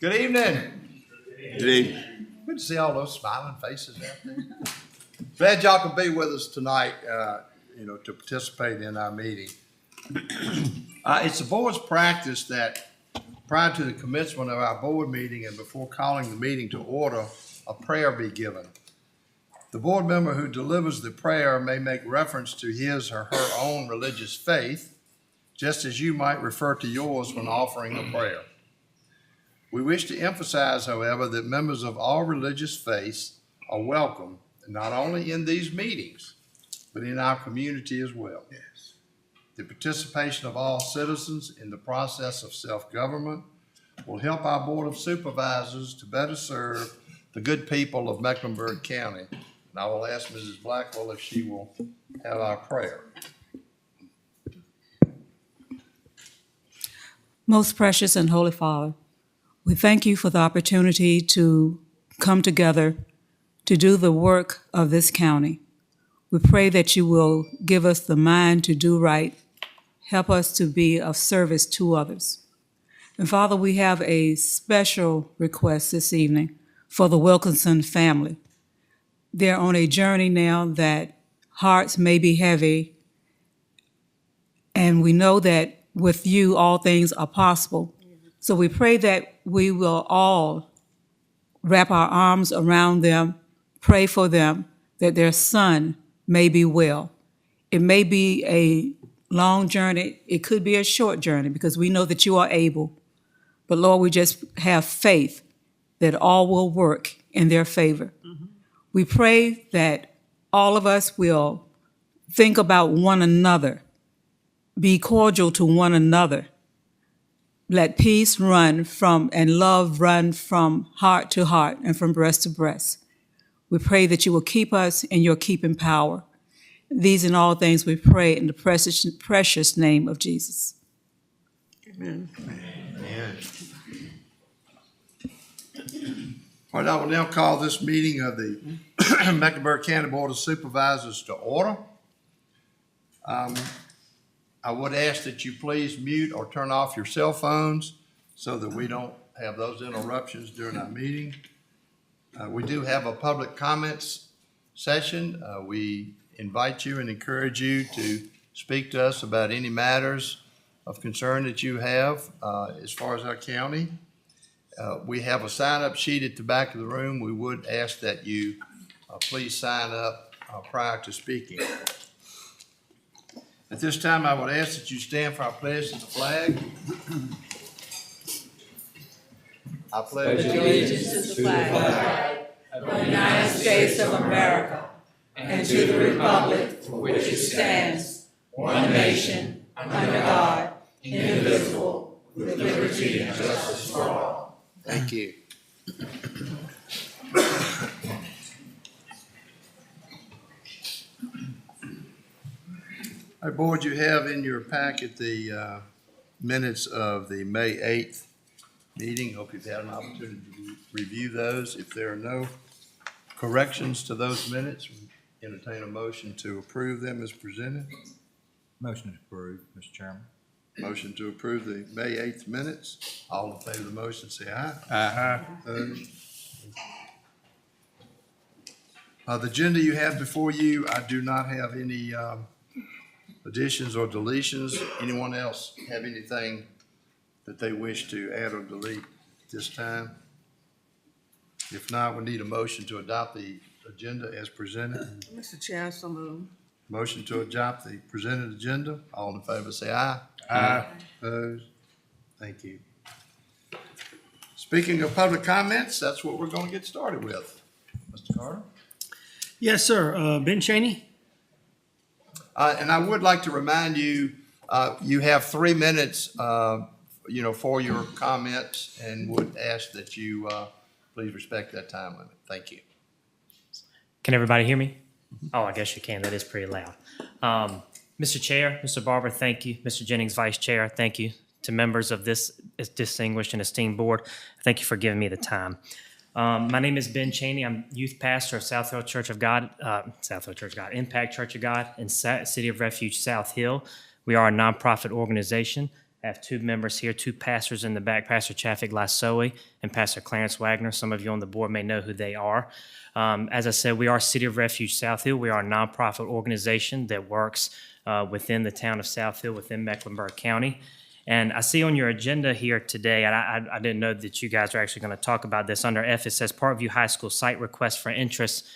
Good evening. Good evening. Good to see all those smiling faces out there. Glad y'all can be with us tonight, to participate in our meeting. It's the board's practice that prior to the commencement of our board meeting and before calling the meeting to order, a prayer be given. The board member who delivers the prayer may make reference to his or her own religious faith, just as you might refer to yours when offering a prayer. We wish to emphasize, however, that members of all religious faiths are welcome, not only in these meetings, but in our community as well. Yes. The participation of all citizens in the process of self-government will help our Board of Supervisors to better serve the good people of Mecklenburg County. And I will ask Mrs. Blackwell if she will have our prayer. Most precious and holy Father, we thank you for the opportunity to come together to do the work of this county. We pray that you will give us the mind to do right, help us to be of service to others. And Father, we have a special request this evening for the Wilkinson family. They're on a journey now that hearts may be heavy, and we know that with you all things are possible. So we pray that we will all wrap our arms around them, pray for them, that their son may be well. It may be a long journey. It could be a short journey because we know that you are able. But Lord, we just have faith that all will work in their favor. Mm-hmm. We pray that all of us will think about one another, be cordial to one another. Let peace run from and love run from heart to heart and from breast to breast. We pray that you will keep us in your keeping power. These and all things we pray in the precious name of Jesus. Amen. Amen. All right, I will now call this meeting of the Mecklenburg County Board of Supervisors to order. I would ask that you please mute or turn off your cell phones so that we don't have those interruptions during our meeting. We do have a public comments session. We invite you and encourage you to speak to us about any matters of concern that you have as far as our county. We have a sign-up sheet at the back of the room. We would ask that you please sign up prior to speaking. At this time, I would ask that you stand for our pledge to the flag. I pledge allegiance to the flag of the United States of America and to the republic for which it stands, one nation, under God, indivisible, with liberty and justice for all. Thank you. All right, Board, you have in your packet the minutes of the May 8th meeting. Hope you've had an opportunity to review those. If there are no corrections to those minutes, we entertain a motion to approve them as presented. Motion to approve, Mr. Chairman. Motion to approve the May 8th minutes. All in favor of the motion, say aye. Aye. Opposed? The agenda you have before you, I do not have any additions or deletions. Anyone else have anything that they wish to add or delete at this time? If not, we need a motion to adopt the agenda as presented. Mr. Chair, so moved. Motion to adopt the presented agenda. All in favor say aye. Aye. Opposed? Thank you. Speaking of public comments, that's what we're going to get started with. Mr. Carter? Yes, sir. Ben Cheney. And I would like to remind you, you have 3 minutes, for your comments, and would ask that you please respect that time limit. Thank you. Can everybody hear me? Oh, I guess you can. That is pretty loud. Mr. Chair, Mr. Barber, thank you. Mr. Jennings, Vice Chair, thank you. To members of this distinguished and esteemed board, thank you for giving me the time. My name is Ben Cheney. I'm youth pastor of Impact Church of God in City of Refuge, South Hill. We are a nonprofit organization I have two members here, two pastors in the back, Pastor Chafik Lassoe and Pastor Clarence Wagner. Some of you on the board may know who they are. As I said, we are City of Refuge South Hill. We are a nonprofit organization that works within the town of South Hill, within Mecklenburg County. And I see on your agenda here today, and I didn't know that you guys are actually going to talk about this. Under F, it says Parkview High School site request for interest.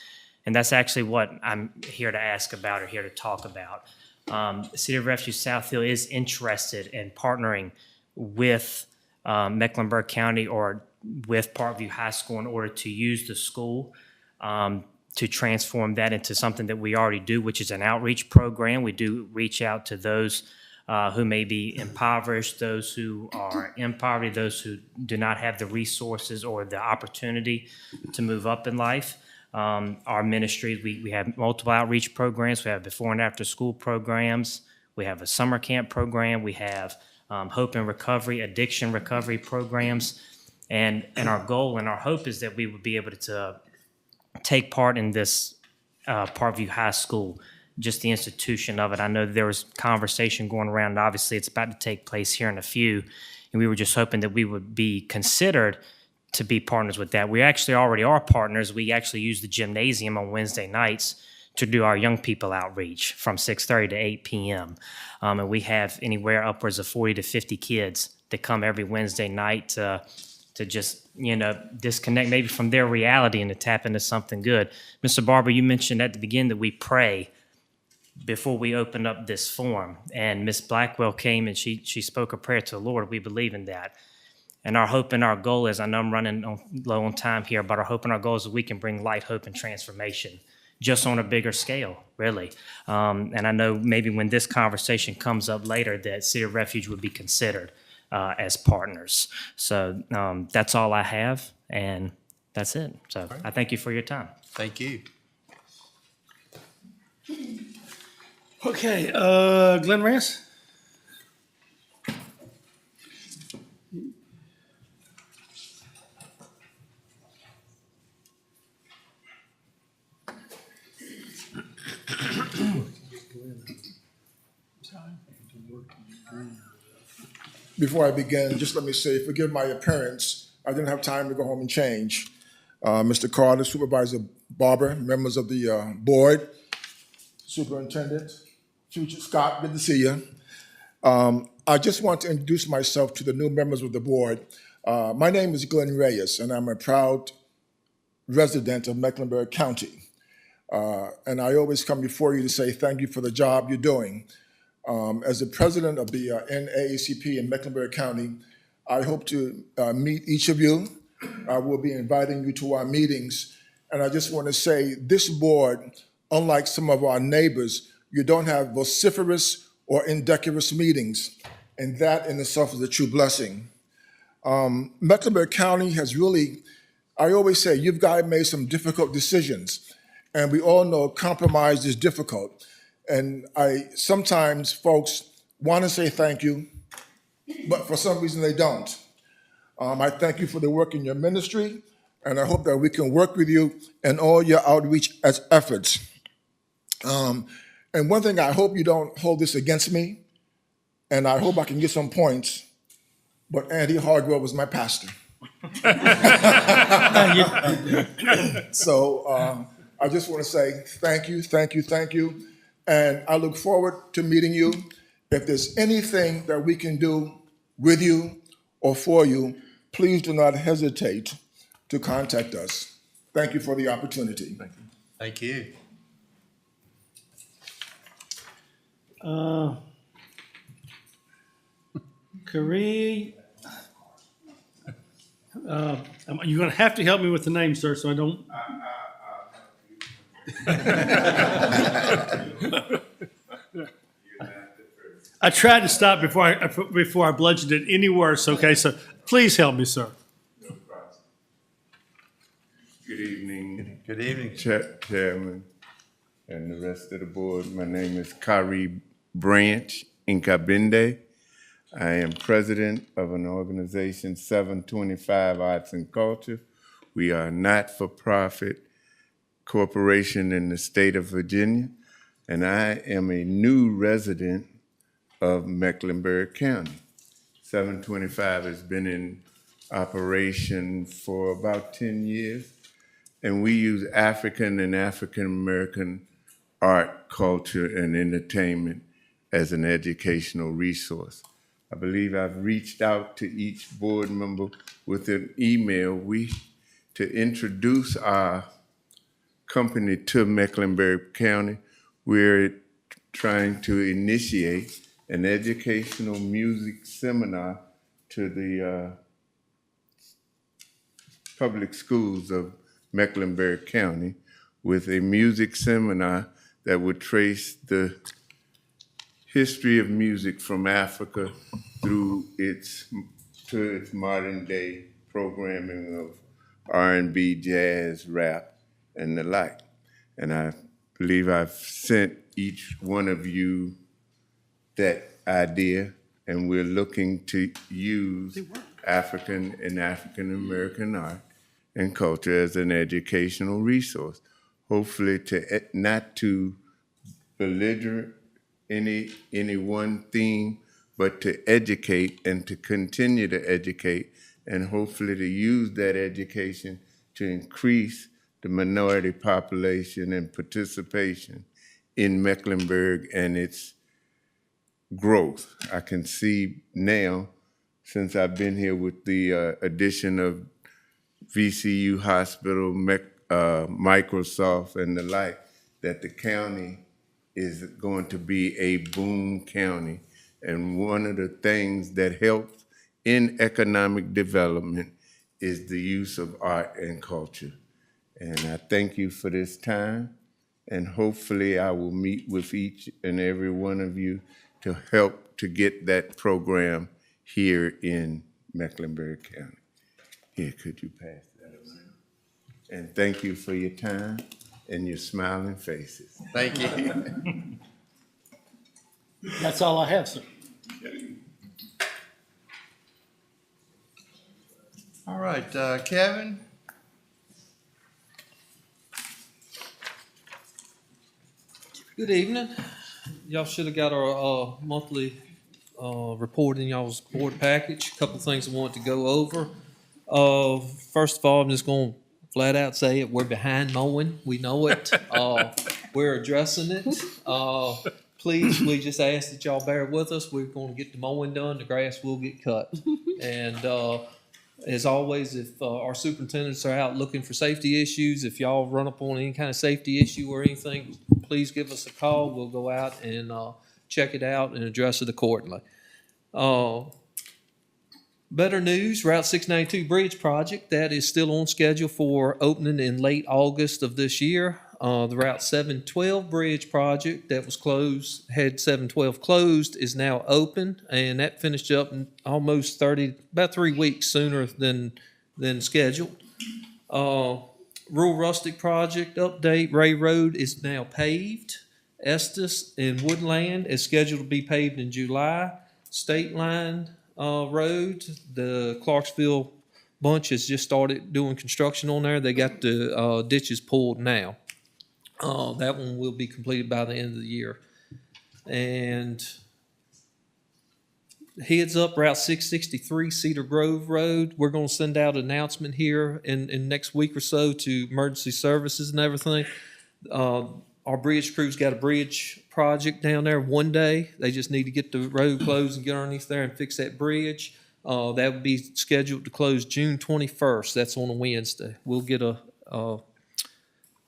And that's actually what I'm here to ask about or here to talk about. The City of Refuge South Hill is interested in partnering with Mecklenburg County or with Parkview High School in order to use the school to transform that into something that we already do, which is an outreach program. We do reach out to those who may be impoverished, those who are in poverty, those who do not have the resources or the opportunity to move up in life. Our ministries, we have multiple outreach programs. We have before and after school programs. We have a summer camp program. We have hope and recovery, addiction recovery programs. And our goal and our hope is that we would be able to take part in this Parkview High School, just the institution of it. I know there was conversation going around, and obviously it's about to take place here in a few, and we were just hoping that we would be considered to be partners with that. We actually already are partners. We actually use the gymnasium on Wednesday nights to do our young people outreach from 6:30 to 8 p.m. And we have anywhere upwards of 40 to 50 kids that come every Wednesday night to just, disconnect maybe from their reality and to tap into something good. Mr. Barber, you mentioned at the beginning that we pray before we open up this forum. And Ms. Blackwell came and she spoke a prayer to the Lord. We believe in that. And our hope and our goal is, I know I'm running low on time here, but our hope and our goal is that we can bring light, hope, and transformation just on a bigger scale, really. And I know maybe when this conversation comes up later that City of Refuge would be considered as partners. So that's all I have, and that's it. So I thank you for your time. Thank you. Okay, Glenn Rance? Before I begin, just let me say, forgive my appearance. I didn't have time to go home and change. Mr. Carter, Supervisor Barber, members of the board, Superintendent, Future Scott, good to see you. I just want to introduce myself to the new members of the board. My name is Glenn Reyes, and I'm a proud resident of Mecklenburg County. And I always come before you to say thank you for the job you're doing. As the president of the NAACP in Mecklenburg County, I hope to meet each of you. I will be inviting you to our meetings. And I just want to say this board, unlike some of our neighbors, you don't have vociferous or indecorous meetings. And that in itself is a true blessing. Mecklenburg County has really, I always say, you've guys made some difficult decisions. And we all know compromise is difficult. And sometimes folks want to say thank you, but for some reason they don't. I thank you for the work in your ministry, and I hope that we can work with you in all your outreach efforts. And one thing, I hope you don't hold this against me, and I hope I can get some points, but Andy Hardwell was my pastor. So I just want to say thank you, thank you, thank you. And I look forward to meeting you. If there's anything that we can do with you or for you, please do not hesitate to contact us. Thank you for the opportunity. Thank you. Karee, you're going to have to help me with the name, sir, so I don't. I tried to stop before I bludgeoned it any worse, okay? So please help me, sir. No problem. Good evening. Good evening. Chairman and the rest of the board. My name is Kari Branch Nkabinde. I am president of an organization, 725 Arts and Culture. We are a not-for-profit corporation in the state of Virginia, and I am a new resident of Mecklenburg County. 725 has been in operation for about 10 years, and we use African and African American art, culture, and entertainment as an educational resource. I believe I've reached out to each board member with an email to introduce our company to Mecklenburg County. We're trying to initiate an educational music seminar to the public schools of Mecklenburg County with a music seminar that would trace the history of music from Africa through to its modern day programming of R&B, jazz, rap, and the like. And I believe I've sent each one of you that idea, and we're looking to use African and African American art and culture as an educational resource. Hopefully not to belligerent any one theme, but to educate and to continue to educate, and hopefully to use that education to increase the minority population and participation in Mecklenburg and its growth. I can see now, since I've been here with the addition of VCU Hospital, Microsoft, and the like, that the county is going to be a boom county. And one of the things that helps in economic development is the use of art and culture. And I thank you for this time, and hopefully I will meet with each and every one of you to help to get that program here in Mecklenburg County. Here, could you pass that around? And thank you for your time and your smiling faces. Thank you. That's all I have, sir. All right, Kevin? Good evening. Y'all should have got our monthly report in y'all's board package. A couple things I want to go over. First of all, I'm just going to flat out say it. We're behind mowing. We know it. We're addressing it. Please, we just ask that y'all bear with us. We're going to get the mowing done. The grass will get cut. And as always, if our superintendents are out looking for safety issues, if y'all run up on any kind of safety issue or anything, please give us a call. We'll go out and check it out and address it accordingly. Better news, Route 692 Bridge Project, that is still on schedule for opening in late August of this year. The Route 712 Bridge Project that was closed, had 712 closed, is now open, and that finished up in almost about 3 weeks sooner than scheduled. Rural Rustic Project update, Ray Road is now paved. Estes and Woodland is scheduled to be paved in July. State Line Road, the Clarksville bunch has just started doing construction on there. They got the ditches pulled now. That one will be completed by the end of the year. And heads up, Route 663 Cedar Grove Road. We're going to send out an announcement here in next week or so to emergency services and everything. Our bridge crew's got a bridge project down there one day. They just need to get the road closed and get underneath there and fix that bridge. That would be scheduled to close June 21st. That's on a Wednesday. We'll get a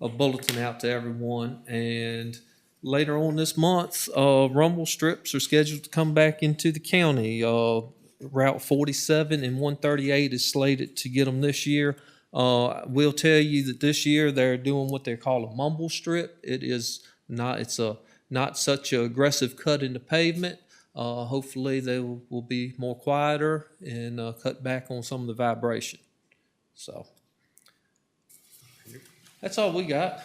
bulletin out to everyone. And later on this month, rumble strips are scheduled to come back into the county. Route 47 and 138 is slated to get them this year. We'll tell you that this year they're doing what they call a mumble strip. It's not such an aggressive cut in the pavement. Hopefully they will be more quieter and cut back on some of the vibration. So that's all we got.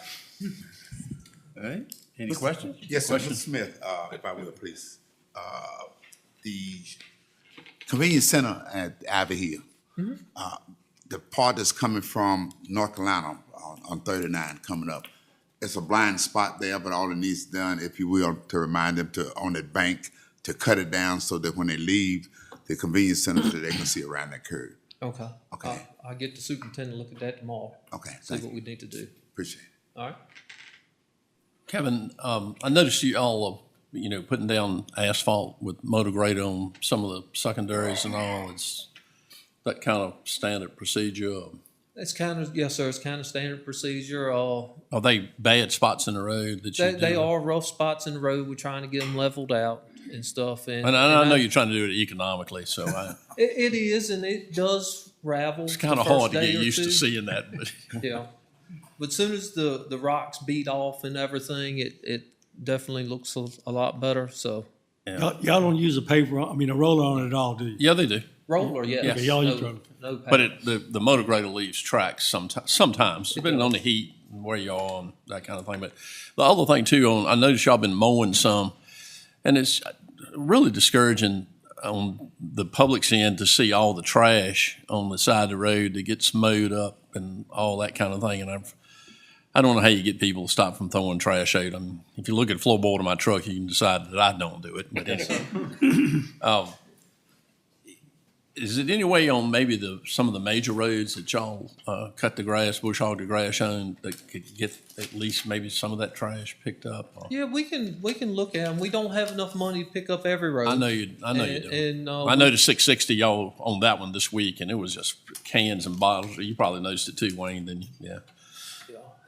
All right, any questions? Yes, sir. Mr. Smith, if I will, please. The convenience center at Ivy Hill, the part that's coming from North Carolina on 39 coming up, it's a blind spot there, but all it needs done, if you will, to remind them to, on that bank, to cut it down so that when they leave, the convenience center so they can see around that curve. Okay. Okay. I'll get the superintendent to look at that tomorrow. Okay, See thank what you. we need to do. Appreciate it. All right. Kevin, I noticed you all, putting down asphalt with motor grade on some of the secondaries and all. It's that kind of standard procedure. It's kind of, yes, sir, it's kind of standard procedure. Are they bad spots in the road that you They do? are rough spots in the road. We're trying to get them leveled out and stuff. And I know you're trying to do it economically, so It is, and it does ravel. it's kind the of hard first to day get or used to two. seeing that. But Yeah. But soon as the rocks beat off and everything, it definitely looks a lot better. So Y'all don't use a roller on it at all, do you? yeah, they do. roller, yes. Yeah, y'all use No- roller. No But paint. the motor grader leaves tracks sometimes, depending on the heat and where you are and that kind of thing. But the other thing too, I noticed y'all been mowing some, and it's really discouraging on the public's end to see all the trash on the side of the road that gets mowed up and all that kind of thing. And I don't know how you get people to stop from throwing trash out. I mean, if you look at the floorboard of my truck, you can decide that I don't do it. But it's, is it any way on maybe some of the major roads that y'all cut the grass, bush hog the grass on, that could get at least maybe some of that trash picked up? Or- Yeah, we can look at them. We don't have enough money to pick up every road. I know you do. And, I noticed 660 y'all on that one this week, and it was just cans and bottles. You probably noticed it too, Wayne, didn't you? Yeah.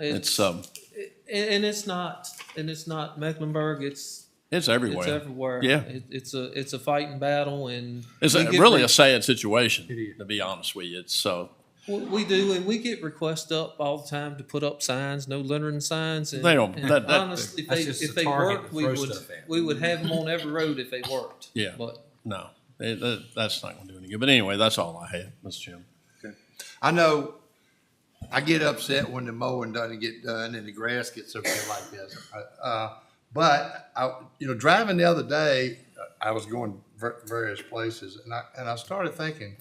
It's and it's not Mecklenburg. it's everywhere. It's everywhere. Yeah. It's a fighting battle, and It's we get really a sad situation, to be honest with you. It's so. We do, and we get requests up all the time to put up signs, no littering signs. And, They don't- and that- honestly, That's just if a they target worked, to we throw would stuff at. we would have them on every road if they worked. Yeah. But No, that's not going to do any good. But anyway, that's all I had, Mr. Chairman. I know I get upset when the mowing doesn't get done and the grass gets up there like this. But driving the other day, I was going various places, and I started thinking,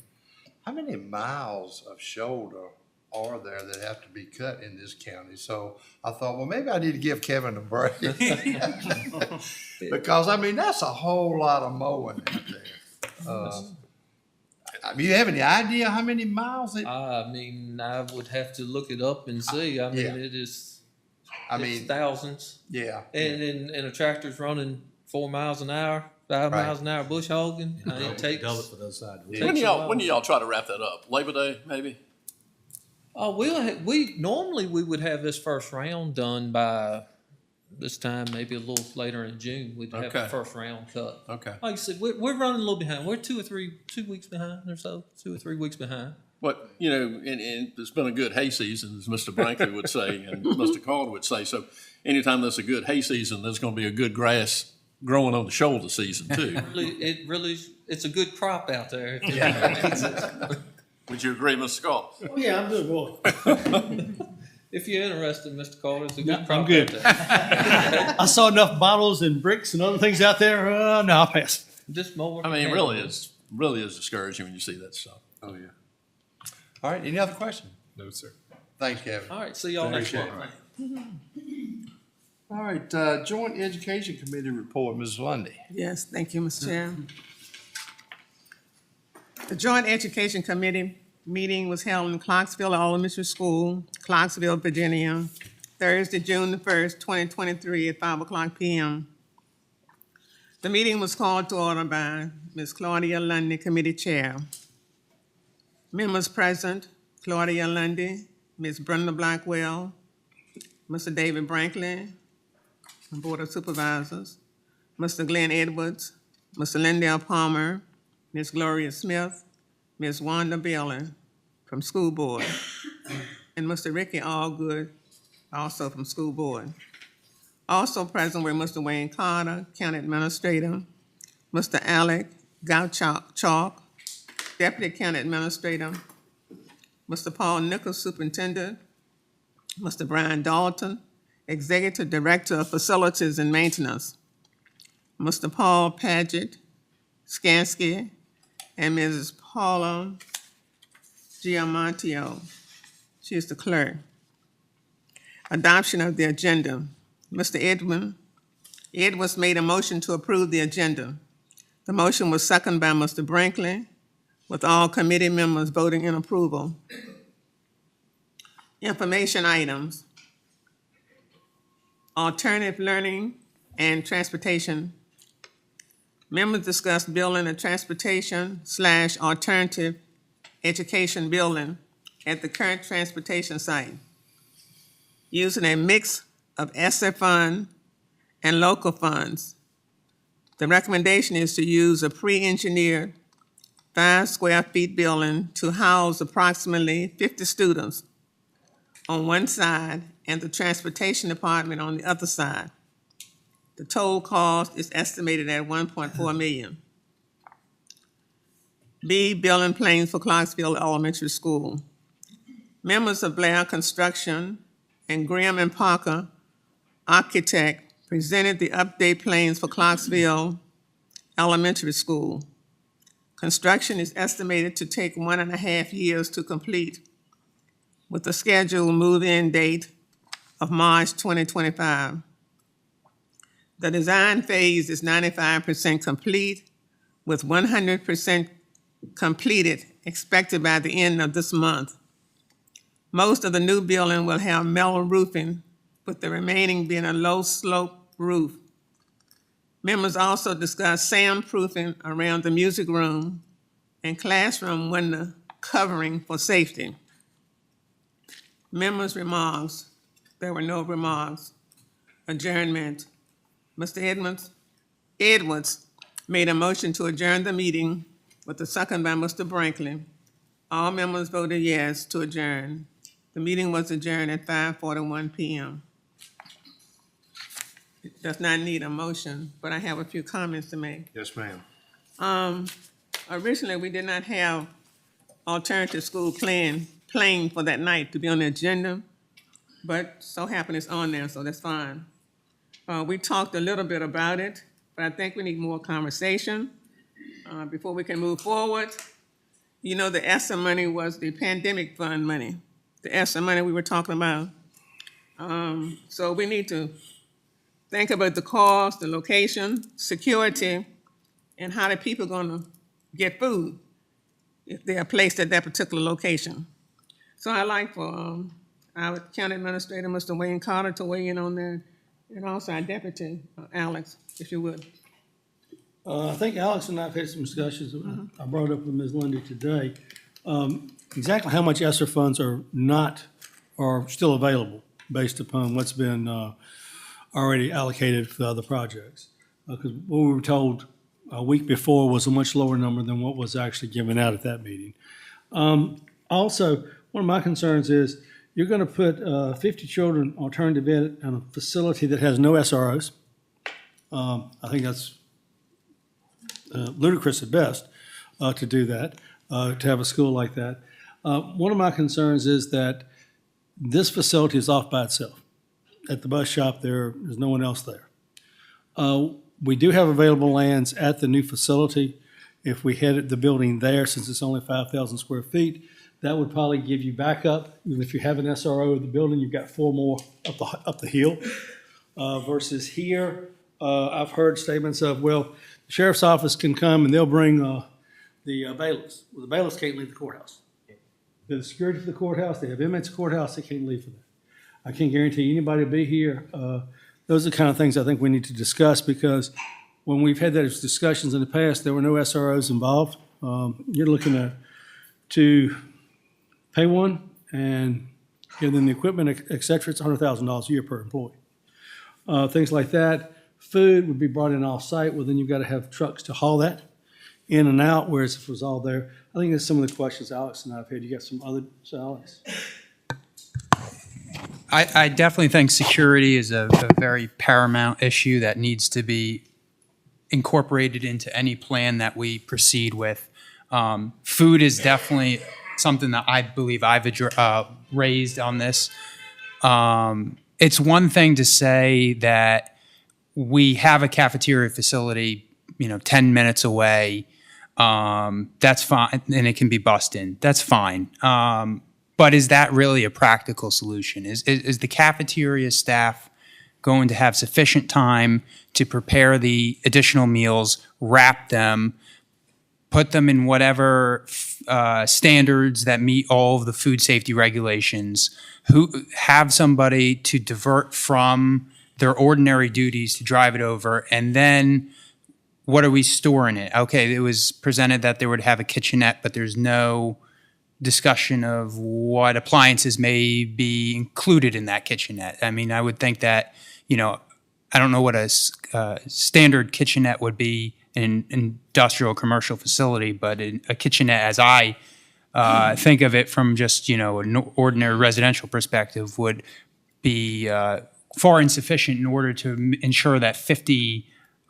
how many miles of shoulder are there that have to be cut in this county? So I thought, well, maybe I need to give Kevin a break. Because, that's a whole lot of mowing out there. Do you have any idea how many miles it? I would have to look it up and see. Yeah. It is. It's mean, thousands. yeah. And a tractor's running 4 miles an hour, 5 Right. miles an hour bush hogging. It takes. Double it for those sides. Takes When a while. do y'all try to wrap that up? Labor Day, maybe? We normally would have this first round done by this time, maybe a little later in June. We'd have the Okay. first round cut. Okay. Like I said, we're running a little behind. We're 2 weeks behind or so, 2 or 3 weeks behind. But, and it's been a good hay season, as Mr. Brinkley would say, and Mr. Carter would say. So anytime there's a good hay season, there's going to be a good grass growing on the shoulder season too. It's a good crop out there. Would you agree, Mr. Carter? Oh, yeah, I'm doing well. If you're interested, Mr. Carter, it's a good I'm crop good. out there. I saw enough bottles and bricks and other things out there. No, I'll pass. Just more. I mean, it really is discouraging when you see that stuff. Oh, yeah. All right, any other questions? No, sir. Thanks, Kevin. All right, see y'all next Appreciate month. All right, Joint Education Committee report, Ms. Lundy. Yes, thank you, Mr. Chair. The Joint Education Committee meeting was held in Clarksville Elementary School, Clarksville, Virginia, Thursday, June the 1st, 2023 at 5:00 p.m. The meeting was called to order by Ms. Claudia Lundy, Committee Chair. Members present, Claudia Lundy, Ms. Brenda Blackwell, Mr. David Brinkley, Board of Supervisors, Mr. Glenn Edwards, Mr. Lindell Palmer, Ms. Gloria Smith, Ms. Wanda Bailey from School Board, and Mr. Ricky Allgood, also from School Board. Also present were Mr. Wayne Carter, County Administrator, Mr. Alec Gauchalk, Deputy County Administrator, Mr. Paul Nichols, Superintendent, Mr. Brian Dalton, Executive Director of Facilities and Maintenance, Mr. Paul Paget, Skansky, and Mrs. Paula Giamontio. She is the clerk. Adoption of the agenda. Mr. Edwards made a motion to approve the agenda. The motion was seconded by Mr. Brinkley, with all committee members voting in approval. Information items. Alternative learning and transportation. Members discussed building a transportation/alternative education building at the current transportation site, using a mix of ESSER fund and local funds. The recommendation is to use a pre-engineered 5 square feet building to house approximately 50 students on one side and the transportation department on the other side. The total cost is estimated at $1.4 million. B, building plans for Clarksville Elementary School. Members of Blair Construction and Graham and Parker Architect presented the update plans for Clarksville Elementary School. Construction is estimated to take 1.5 years to complete, with a scheduled move-in date of March 2025. The design phase is 95% complete, with 100% completed expected by the end of this month. Most of the new building will have metal roofing, with the remaining being a low-slope roof. Members also discussed soundproofing around the music room and classroom window covering for safety. Members' remarks. There were no remarks. Adjournment. Mr. Edwards made a motion to adjourn the meeting with a second by Mr. Brinkley. All members voted yes to adjourn. The meeting was adjourned at 5:41 p.m. It does not need a motion, but I have a few comments to make. Yes, ma'am. Originally, we did not have alternative school playing for that night to be on the agenda, but so happened it's on there, so that's fine. We talked a little bit about it, but I think we need more conversation before we can move forward. You know, the ESSER money was the pandemic fund money, the ESSER money we were talking about. So we need to think about the cost, the location, security, and how the people are going to get food if they are placed at that particular location. So I'd like for our county administrator, Mr. Wayne Carter, to weigh in on that, and also our deputy, Alex, if you would. I think Alex and I have had some discussions, I brought up with Ms. Lundy today, exactly how much ESSER funds are still available based upon what's been already allocated for the other projects. Because what we were told a week before was a much lower number than what was actually given out at that meeting. Also, one of my concerns is you're going to put 50 children alternative ed in a facility that has no SROs. I think that's ludicrous at best to do that, to have a school like that. One of my concerns is that this facility is off by itself. At the bus shop, there's no one else there. We do have available lands at the new facility. If we headed the building there, since it's only 5,000 square feet, that would probably give you backup. Even if you have an SRO of the building, you've got 4 more up the hill. Versus here, I've heard statements of, well, the sheriff's office can come and they'll bring the bailiffs. Well, the bailiffs can't leave the courthouse. They're the security for the courthouse. They have inmates at the courthouse. They can't leave for that. I can't guarantee anybody will be here. Those are the kind of things I think we need to discuss, because when we've had those discussions in the past, there were no SROs involved. You're looking at to pay one and give them the equipment, et cetera. It's $100,000 a year per employee. Things like that. Food would be brought in off-site. Well, then you've got to have trucks to haul that in and out, whereas if it was all there. I think that's some of the questions Alex and I have had. You got some other, so Alex? I definitely think security is a very paramount issue that needs to be incorporated into any plan that we proceed with. Food is definitely something that I believe I've raised on this. It's one thing to say that we have a cafeteria facility, 10 minutes away. That's fine, and it can be bussed in. That's fine. But is that really a practical solution? Is the cafeteria staff going to have sufficient time to prepare the additional meals, wrap them, put them in whatever standards that meet all of the food safety regulations, have somebody to divert from their ordinary duties to drive it over, and then what are we storing it? Okay, it was presented that they would have a kitchenette, but there's no discussion of what appliances may be included in that kitchenette. I mean, I would think that, I don't know what a standard kitchenette would be in an industrial commercial facility, but a kitchenette, as I think of it from just, an ordinary residential perspective, would be far insufficient in order to ensure that 50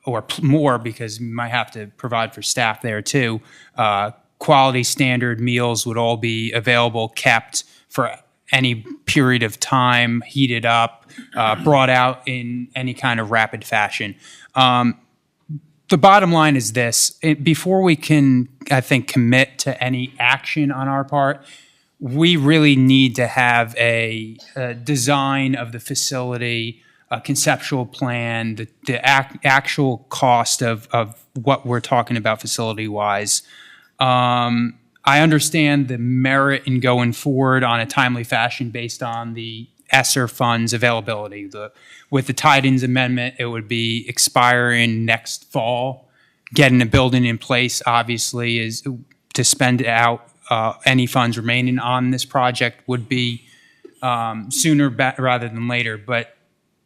or more, because you might have to provide for staff there too, quality standard meals would all be available, kept for any period of time, heated up, brought out in any kind of rapid fashion. The bottom line is this: before we can, I think, commit to any action on our part, we really need to have a design of the facility, a conceptual plan, the actual cost of what we're talking about facility-wise. I understand the merit in going forward on a timely fashion based on the ESSER funds availability. With the Tidings Amendment, it would be expiring next fall. Getting a building in place, obviously, is to spend out any funds remaining on this project would be sooner rather than later. But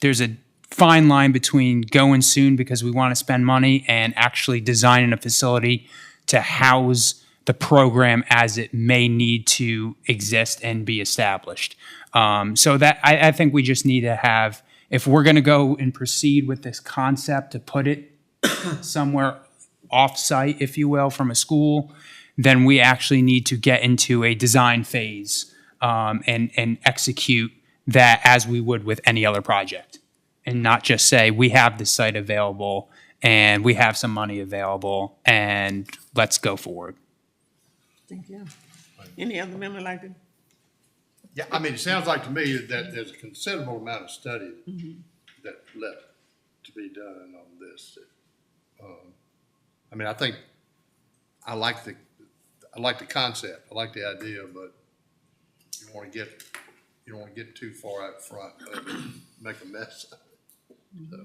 there's a fine line between going soon because we want to spend money and actually designing a facility to house the program as it may need to exist and be established. So that I think we just need to have, if we're going to go and proceed with this concept to put it somewhere off-site, if you will, from a school, then we actually need to get into a design phase and execute that as we would with any other project, and not just say we have the site available and we have some money available and let's go forward. Thank you. Any other member like to? Yeah, I mean, it sounds like to me that there's a considerable amount of study that left to be done on this. I mean, I think I like the concept, I like the idea, but you don't want to get too far out front and make a mess of it. So.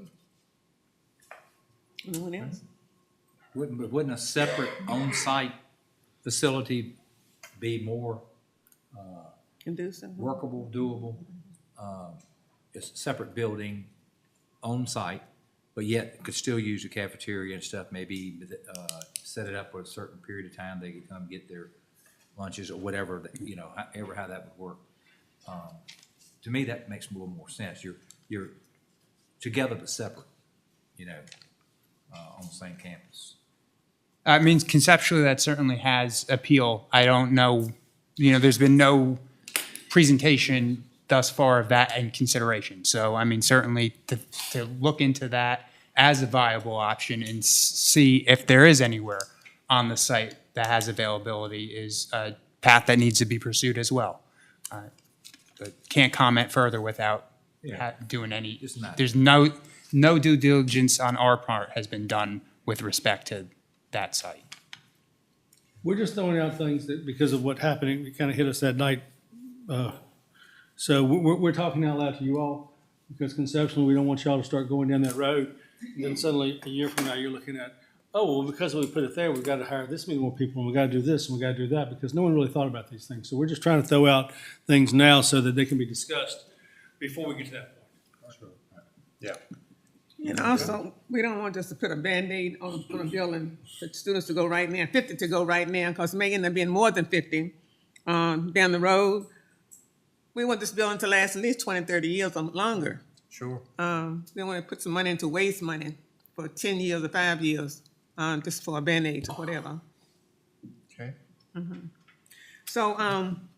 Anyone else? Wouldn't a separate on-site facility be more Conducive? workable, doable? It's a separate building on-site, but yet could still use the cafeteria and stuff, maybe set it up for a certain period of time. They could come get their lunches or whatever, how that would work. To me, that makes a little more sense. You're together but separate, on the same campus. I mean, conceptually, that certainly has appeal. I don't know, there's been no presentation thus far of that in consideration. So, I mean, certainly to look into that as a viable option and see if there is anywhere on the site that has availability is a path that needs to be pursued as well. But can't comment further without doing any, there's no due diligence on our part has been done with respect to that site. We're just throwing out things that, because of what happened, it kind of hit us that night. So we're talking out loud to you all, because conceptually, we don't want y'all to start going down that road. And then suddenly, a year from now, you're looking at, oh, well, because we put it there, we've got to hire this many more people, and we got to do this, and we got to do that, because no one really thought about these things. So we're just trying to throw out things now so that they can be discussed before we get to that point. Yeah. And also, we don't want just to put a Band-Aid on a building for students to go right now, 50 to go right now, because it may end up being more than 50 down the road. We want this building to last at least 20, 30 years or longer. Sure. We want to put some money into waste money for 10 years or 5 years, just for a Band-Aid or whatever. Okay. So on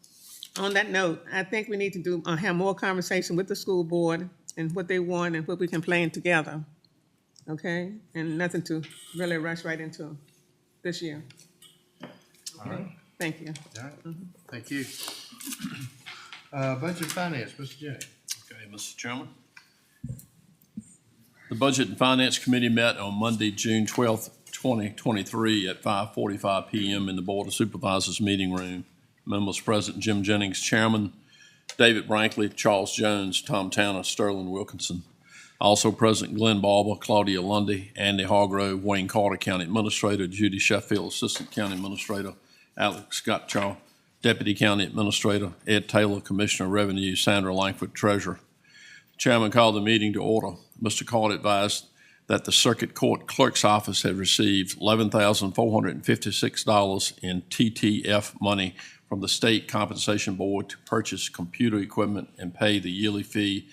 that note, I think we need to do have more conversation with the school board and what they want and what we can plan together, okay? And nothing to really rush right into this year. Okay, right. Thank you. All right. Thank you. Budget finance, Mr. Jennings. Okay, Mr. Chairman. The Budget and Finance Committee met on Monday, June 12th, 2023 at 5:45 PM in the Board of Supervisors meeting room. Members present: Jim Jennings, Chairman; David Brankley, Charles Jones, Tom Tanner, Sterling Wilkinson. Also present: Glenn Barber, Claudia Lundy, Andy Hargrove, Wayne Carter, County Administrator; Judy Sheffield, Assistant County Administrator; Alex Gottschall, Deputy County Administrator; Ed Taylor, Commissioner of Revenue; Sandra Langford, Treasurer. Chairman called the meeting to order. Mr. Carter advised that the Circuit Court Clerk's Office had received $11,456 in TTF money from the State Compensation Board to purchase computer equipment and pay the yearly fee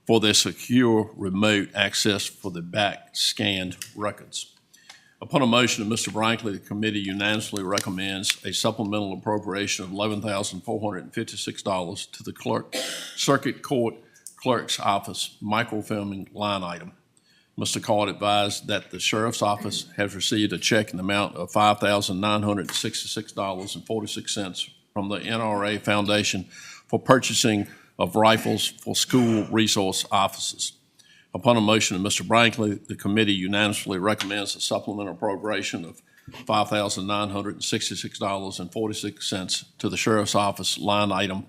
for their secure remote access for the back-scanned records. Upon a motion of Mr. Brankley, the committee unanimously recommends a supplemental appropriation of $11,456 to the Circuit Court Clerk's Office microfilming line item. Mr. Card advised that the Sheriff's Office has received a check in the amount of $5,966.46 from the NRA Foundation for purchasing of rifles for school resource officers. Upon a motion of Mr. Brankley, the committee unanimously recommends a supplemental appropriation of $5,966.46 to the Sheriff's Office line item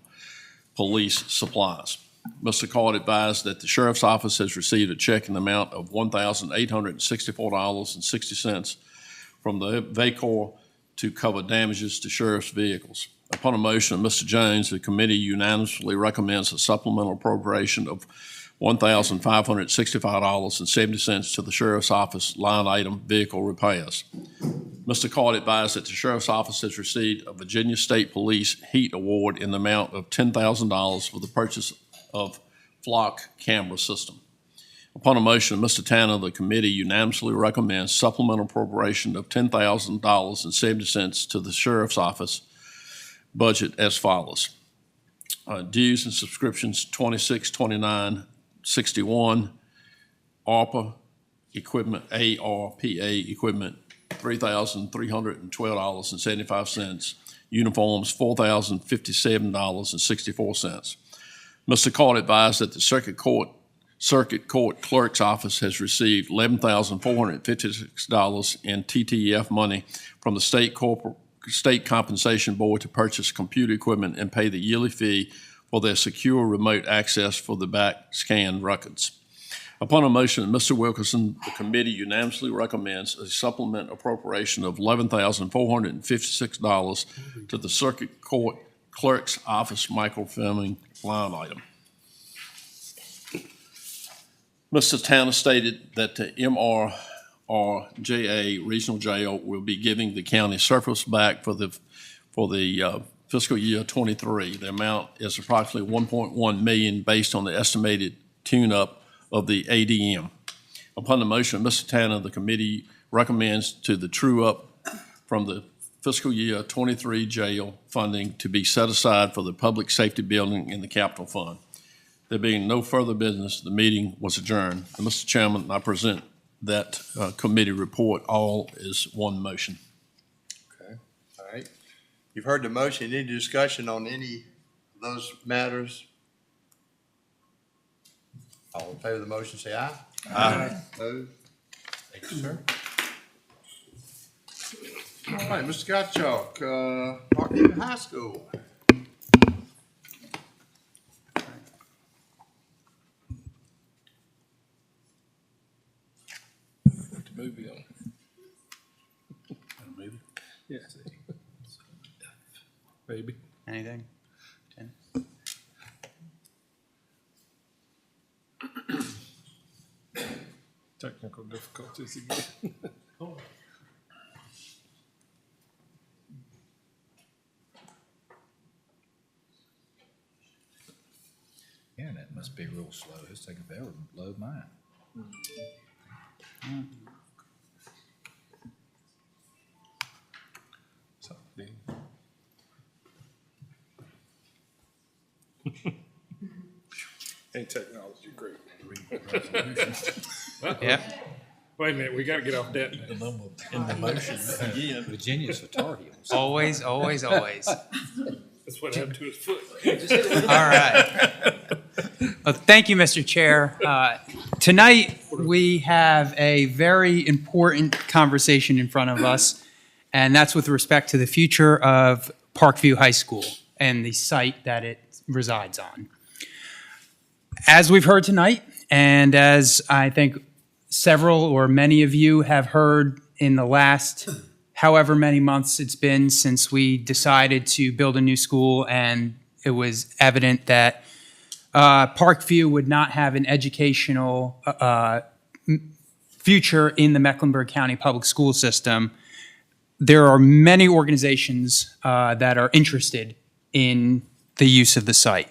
police supplies. Mr. Card advised that the Sheriff's Office has received a check in the amount of $1,864.60 from the VACOR to cover damages to sheriff's vehicles. Upon a motion of Mr. Jones, the committee unanimously recommends a supplemental appropriation of $1,565.70 to the Sheriff's Office line item vehicle repairs. Mr. Card advised that the Sheriff's Office has received a Virginia State Police Heat Award in the amount of $10,000 for the purchase of flock camera system. Upon a motion of Mr. Tanner, the committee unanimously recommends supplemental appropriation of $10,000.70 to the Sheriff's Office budget as follows. Dues and subscriptions, 2629.61. ARPA equipment, ARPA equipment, $3,312.75. Uniforms, $4,057.64. Mr. Card advised that the Circuit Court Clerk's Office has received $11,456 in TTF money from the State Compensation Board to purchase computer equipment and pay the yearly fee for their secure remote access for the back scanned records. Upon a motion of Mr. Wilkerson, the committee unanimously recommends a supplement appropriation of $11,456 to the Circuit Court Clerk's Office microfilming line item. Mr. Tanner stated that the MRRJA Regional Jail will be giving the county surplus back for the fiscal year 23. The amount is approximately $1.1 million based on the estimated tune-up of the ADM. Upon the motion of Mr. Tanner, the committee recommends to the true-up from the fiscal year 23 jail funding to be set aside for the public safety building in the capital fund. There being no further business, the meeting was adjourned. And Mr. Chairman, I present that committee report all is one motion. Okay, all right. You've heard the motion. Any discussion on any of those matters? All in favor of the motion, say aye. Aye. Opposed? Thank you, sir. All right, Mr. Gottschalk, Parkview High School. Movie on. Movie? Yes. Baby. Anything? Jen? Technical difficulties again. Internet must be real slow. It's taking forever to load mine. Ain't technology great? Yeah. Wait a minute, we gotta get off that. In the motion again. Virginia's for tardy. Always, always, always. That's what happened to his foot. All right. Well, thank you, Mr. Chair. Tonight, we have a very important conversation in front of us, and that's with respect to the future of Parkview High School and the site that it resides on. As we've heard tonight, and as I think several or many of you have heard in the last however many months it's been since we decided to build a new school, and it was evident that Parkview would not have an educational future in the Mecklenburg County public school system. There are many organizations that are interested in the use of the site.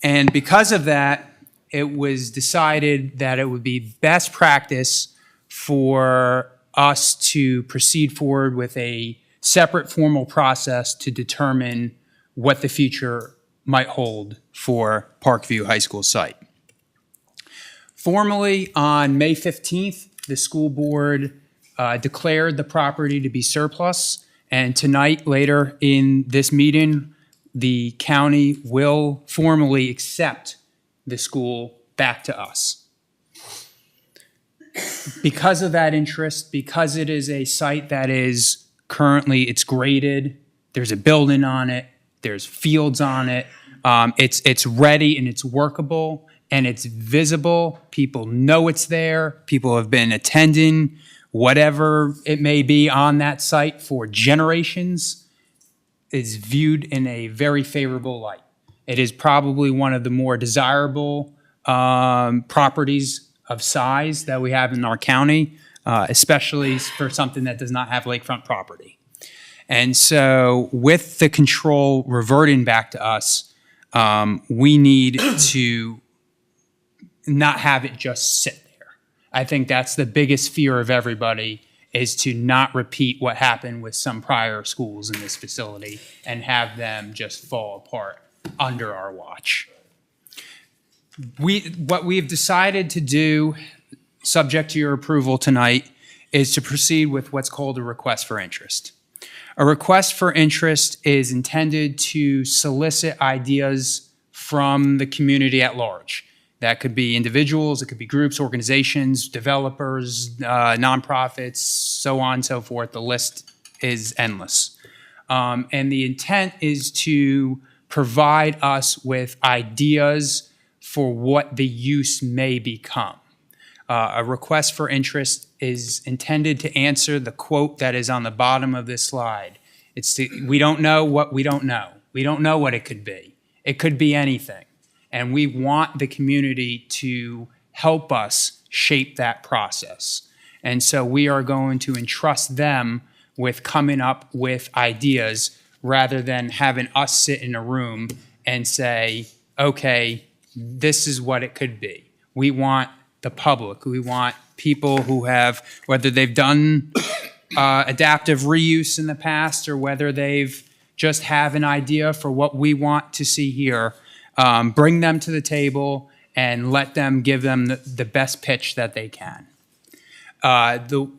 And because of that, it was decided that it would be best practice for us to proceed forward with a separate formal process to determine what the future might hold for Parkview High School site. Formally, on May 15th, the school board declared the property to be surplus, and tonight, later in this meeting, the county will formally accept the school back to us. Because of that interest, because it is a site that is currently, it's graded, there's a building on it, there's fields on it, it's ready and it's workable and it's visible. People know it's there. People have been attending whatever it may be on that site for generations. Is viewed in a very favorable light. It is probably one of the more desirable properties of size that we have in our county, especially for something that does not have lakefront property. And so with the control reverting back to us, we need to not have it just sit there. I think that's the biggest fear of everybody, is to not repeat what happened with some prior schools in this facility and have them just fall apart under our watch. What we've decided to do, subject to your approval tonight, is to proceed with what's called a request for interest. A request for interest is intended to solicit ideas from the community at large. That could be individuals, it could be groups, organizations, developers, nonprofits, so on and so forth. The list is endless. And the intent is to provide us with ideas for what the use may become. A request for interest is intended to answer the quote that is on the bottom of this slide. We don't know what we don't know. We don't know what it could be. It could be anything. And we want the community to help us shape that process. And so we are going to entrust them with coming up with ideas rather than having us sit in a room and say, okay, this is what it could be. We want the public, we want people who have, whether they've done adaptive reuse in the past or whether they've just have an idea for what we want to see here, bring them to the table and let them give them the best pitch that they can. The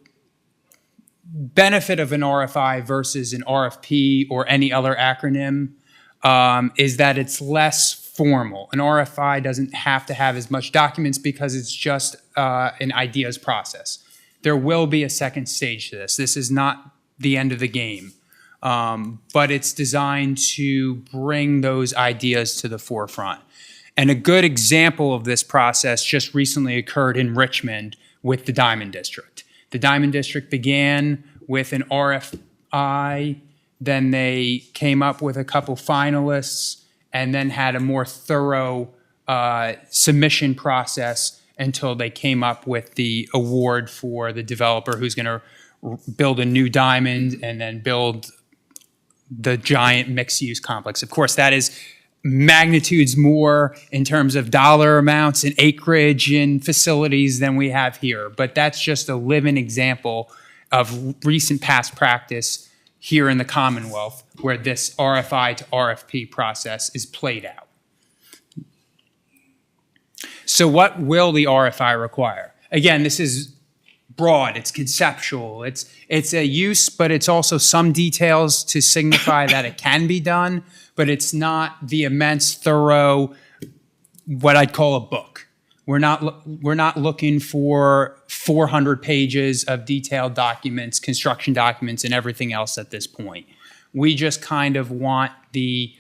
benefit of an RFI versus an RFP or any other acronym is that it's less formal. An RFI doesn't have to have as much documents because it's just an ideas process. There will be a second stage to this. This is not the end of the game. But it's designed to bring those ideas to the forefront. And a good example of this process just recently occurred in Richmond with the Diamond District. The Diamond District began with an RFI, then they came up with a couple finalists, and then had a more thorough submission process until they came up with the award for the developer who's going to build a new diamond and then build the giant mixed-use complex. Of course, that is magnitudes more in terms of dollar amounts and acreage and facilities than we have here. But that's just a living example of recent past practice here in the Commonwealth where this RFI to RFP process is played out. So what will the RFI require? Again, this is broad, it's conceptual, it's a use, but it's also some details to signify that it can be done, but it's not the immense, thorough, what I'd call a book, We're not looking for 400 pages of detailed documents, construction documents, and everything else at this point. We just kind of want the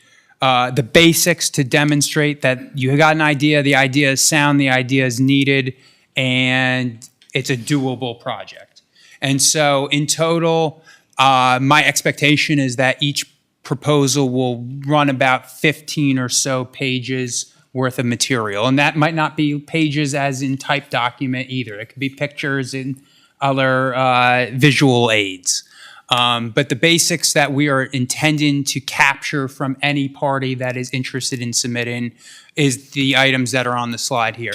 basics to demonstrate that you got an idea, the idea is sound, the idea is needed, and it's a doable project. And so in total, my expectation is that each proposal will run about 15 or so pages worth of material. And that might not be pages as in typed document either. It could be pictures and other visual aids. But the basics that we are intending to capture from any party that is interested in submitting is the items that are on the slide here.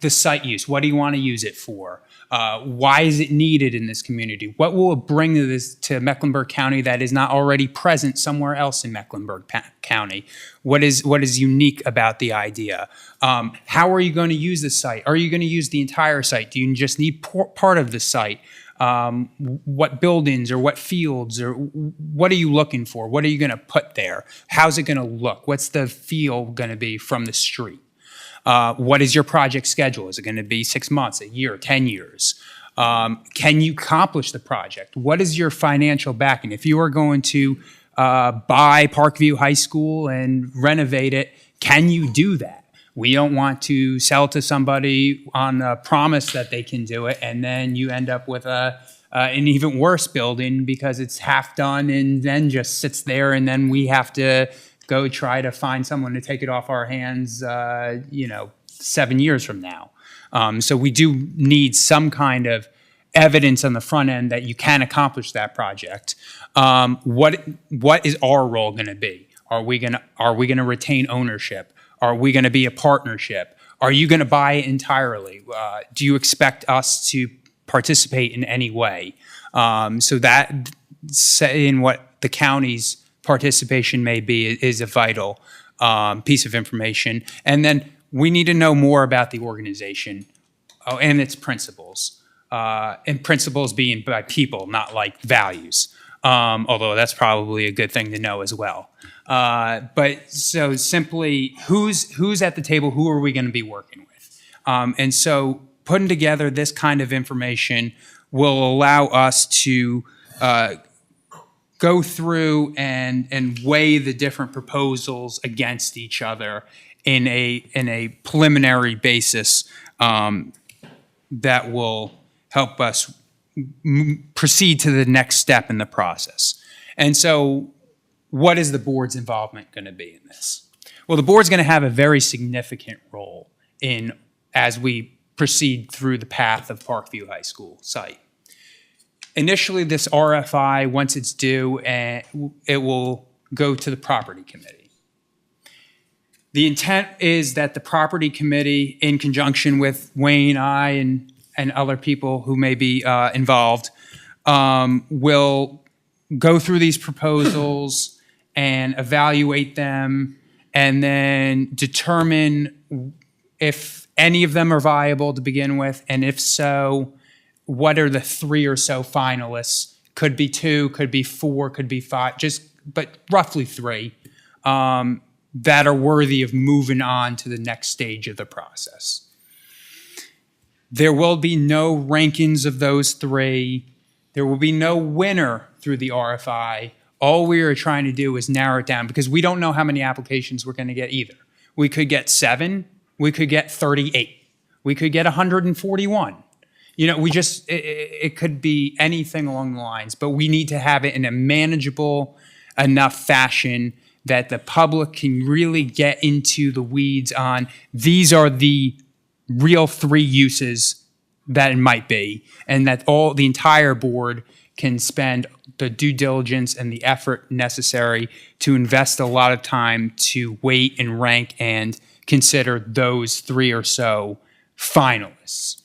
The site use, what do you want to use it for? Why is it needed in this community? What will it bring to Mecklenburg County that is not already present somewhere else in Mecklenburg County? What is unique about the idea? How are you going to use the site? Are you going to use the entire site? Do you just need part of the site? What buildings or what fields or what are you looking for? What are you going to put there? How's it going to look? What's the feel going to be from the street? What is your project schedule? Is it going to be 6 months, a year, 10 years? Can you accomplish the project? What is your financial backing? If you are going to buy Parkview High School and renovate it, can you do that? We don't want to sell to somebody on a promise that they can do it, and then you end up with an even worse building because it's half done and then just sits there, and then we have to go try to find someone to take it off our hands, 7 years from now. So we do need some kind of evidence on the front end that you can accomplish that project. What is our role going to be? Are we going to retain ownership? Are we going to be a partnership? Are you going to buy it entirely? Do you expect us to participate in any way? So that in what the county's participation may be is a vital piece of information. And then we need to know more about the organization and its principles. And principles being by people, not like values. Although that's probably a good thing to know as well. But so simply, who's at the table? Who are we going to be working with? And so putting together this kind of information will allow us to go through and weigh the different proposals against each other in a preliminary basis that will help us proceed to the next step in the process. And so what is the board's involvement going to be in this? Well, the board's going to have a very significant role as we proceed through the path of Parkview High School site. Initially, this RFI, once it's due, it will go to the property committee. The intent is that the property committee, in conjunction with Wayne, I, and other people who may be involved, will go through these proposals and evaluate them and then determine if any of them are viable to begin with, and if so, what are the 3 or so finalists? Could be 2, could be 4, could be 5, but roughly 3 that are worthy of moving on to the next stage of the process. There will be no rankings of those 3. There will be no winner through the RFI. All we are trying to do is narrow it down because we don't know how many applications we're going to get either. We could get 7, we could get 38, we could get 141. It could be anything along the lines, but we need to have it in a manageable enough fashion that the public can really get into the weeds on these are the real 3 uses that it might be, and that the entire board can spend the due diligence and the effort necessary to invest a lot of time to weight and rank and consider those 3 or so finalists.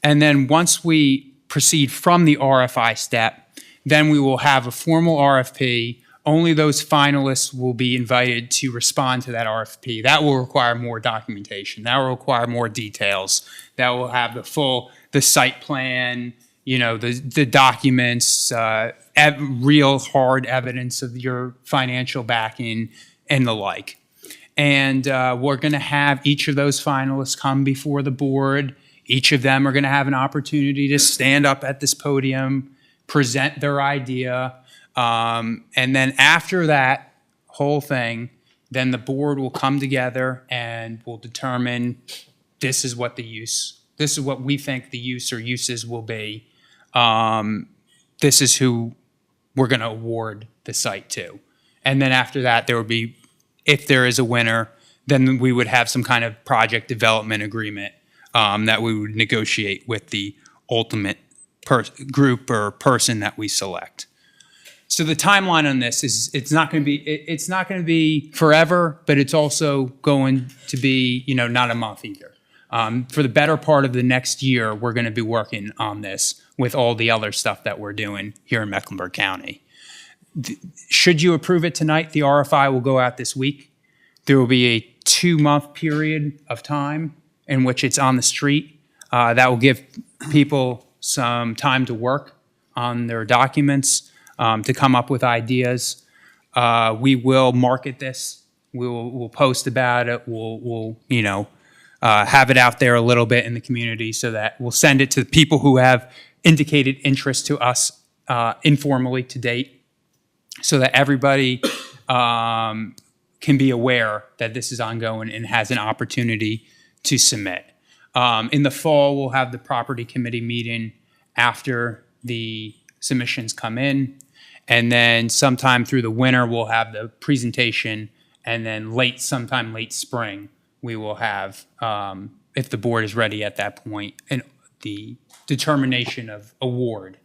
And then once we proceed from the RFI step, then we will have a formal RFP. Only those finalists will be invited to respond to that RFP. That will require more documentation. That will require more details. That will have the site plan, the documents, real hard evidence of your financial backing and the like. And we're going to have each of those finalists come before the board. Each of them are going to have an opportunity to stand up at this podium, present their idea. And then after that whole thing, then the board will come together and will determine this is what we think the use or uses will be. This is who we're going to award the site to. And then after that, there would be, if there is a winner, then we would have some kind of project development agreement that we would negotiate with the ultimate group or person that we select. So the timeline on this is it's not going to be forever, but it's also going to be, not a month either. For the better part of the next year, we're going to be working on this with all the other stuff that we're doing here in Mecklenburg County. Should you approve it tonight, the RFI will go out this week. There will be a 2-month period of time in which it's on the street. That will give people some time to work on their documents, to come up with ideas. We will market this. We'll post about it. We'll have it out there a little bit in the community so that we'll send it to the people who have indicated interest to us informally to date, so that everybody can be aware that this is ongoing and has an opportunity to submit. In the fall, we'll have the property committee meeting after the submissions come in. And then sometime through the winter, we'll have the presentation. And then sometime late spring, we will have, if the board is ready at that point, and the determination of award.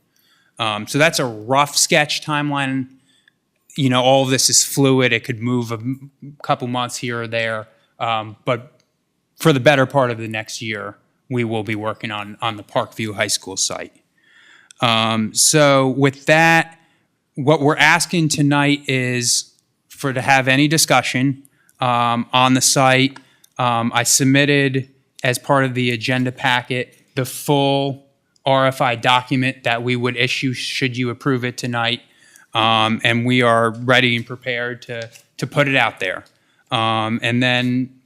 So that's a rough sketch timeline. All of this is fluid. It could move a couple months here or there. But for the better part of the next year, we will be working on the Parkview High School site. So with that, what we're asking tonight is to have any discussion on the site. I submitted, as part of the agenda packet, the full RFI document that we would issue should you approve it tonight. And we are ready and prepared to put it out there. And then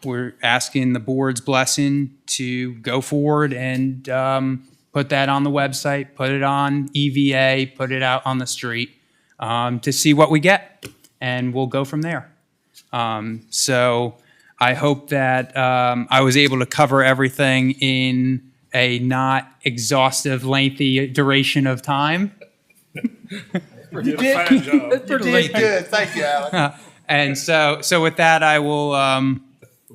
we're asking the board's blessing to go forward and put that on the website, put it on EVA, put it out on the street to see what we get, and we'll go from there. So I hope that I was able to cover everything in a not exhaustive, lengthy duration of time. You did good. Thank you, Alan. And so with that, I will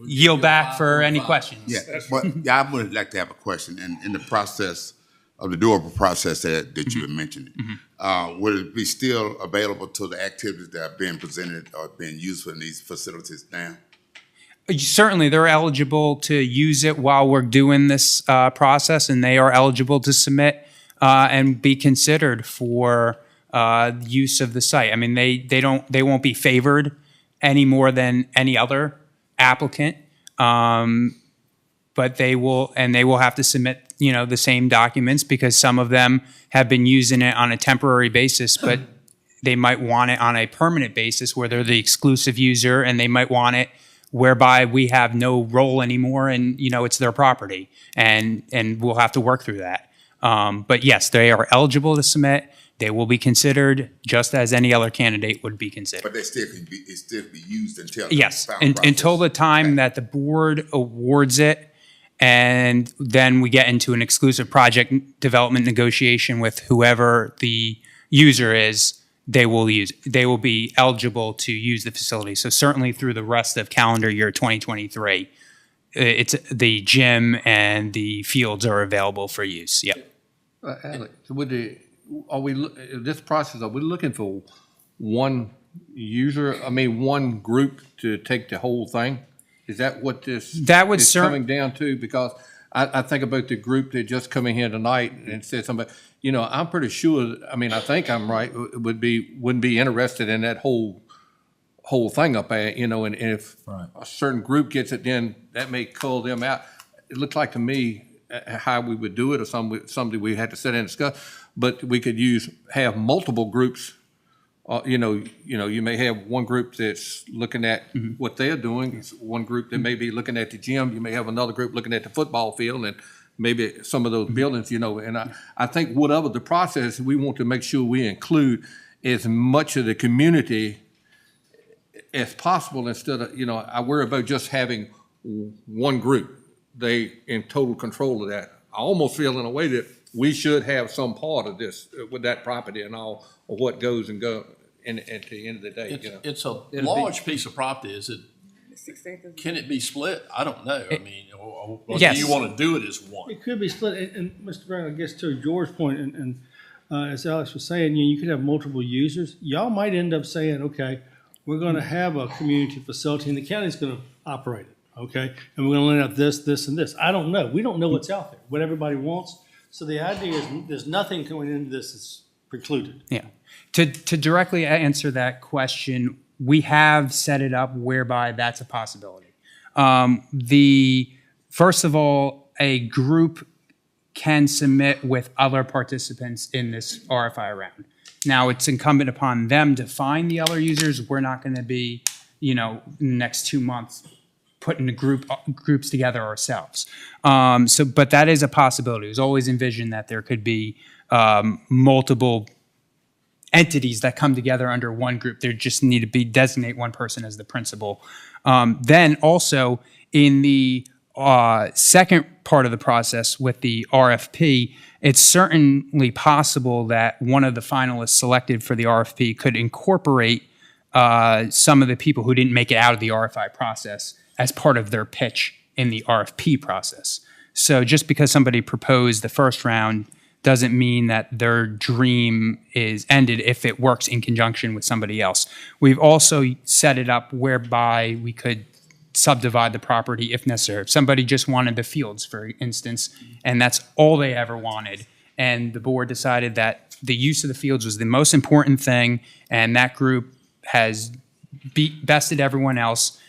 yield back for any questions. Yeah, but I would like to have a question. In the process of the doable process that you had mentioned, would it be still available to the activities that are being presented or being used in these facilities now? Certainly, they're eligible to use it while we're doing this process, and they are eligible to submit and be considered for use of the site. I mean, they won't be favored any more than any other applicant, but they will have to submit, the same documents, because some of them have been using it on a temporary basis, but they might want it on a permanent basis where they're the exclusive user, and they might want it whereby we have no role anymore, and it's their property, and we'll have to work through that. But yes, they are eligible to submit. They will be considered just as any other candidate would be considered. But it still be used until yes, until the time that the board awards it, and then we get into an exclusive project development negotiation with whoever the user is. They will be eligible to use the facility. So certainly through the rest of calendar year 2023, it's the gym and the fields are available for use. Yep. Alex, are we looking for one user? I mean, one group to take the whole thing? Is that what this is coming down to? Because I think about the group that just come in here tonight and said something. I'm pretty sure. I mean, I think I'm right. Wouldn't be interested in that whole thing up there. And if a certain group gets it, then that may cull them out. It looks like to me how we would do it, or something we had to sit in and discuss. But we could have multiple groups you may have one group that's looking at what they're doing. It's one group that may be looking at the gym. You may have another group looking at the football field and maybe some of those buildings, and I think whatever the process, we want to make sure we include as much of the community as possible instead of, I worry about just having one group. They in total control of that. I almost feel in a way that we should have some part of this with that property and all, or what goes and go, and at the end of the day, It's a large piece of property. Can it be split? I don't know. I mean, or Yes. do you want to do it as one? It could be split, and Mr. Brown, I guess to George's point, and as Alex was saying, you could have multiple users. Y'all might end up saying, okay, we're gonna have a community facility and the county's gonna operate it, okay? And we're gonna lend out this, this, and this. I don't know. We don't know what's out there, what everybody wants. So the idea is there's nothing going into this that's precluded. Yeah. To directly answer that question, we have set it up whereby that's a possibility. First of all, a group can submit with other participants in this RFI round. Now, it's incumbent upon them to find the other users. We're not going to be, in the next 2 months putting the groups together ourselves. But that is a possibility. It was always envisioned that there could be multiple entities that come together under one group. There just need to be designate one person as the principal. Then also in the second part of the process with the RFP, it's certainly possible that one of the finalists selected for the RFP could incorporate some of the people who didn't make it out of the RFI process as part of their pitch in the RFP process. So just because somebody proposed the first round doesn't mean that their dream is ended if it works in conjunction with somebody else. We've also set it up whereby we could subdivide the property if necessary. If somebody just wanted the fields, for instance, and that's all they ever wanted, and the board decided that the use of the fields was the most important thing, and that group has bested everyone else,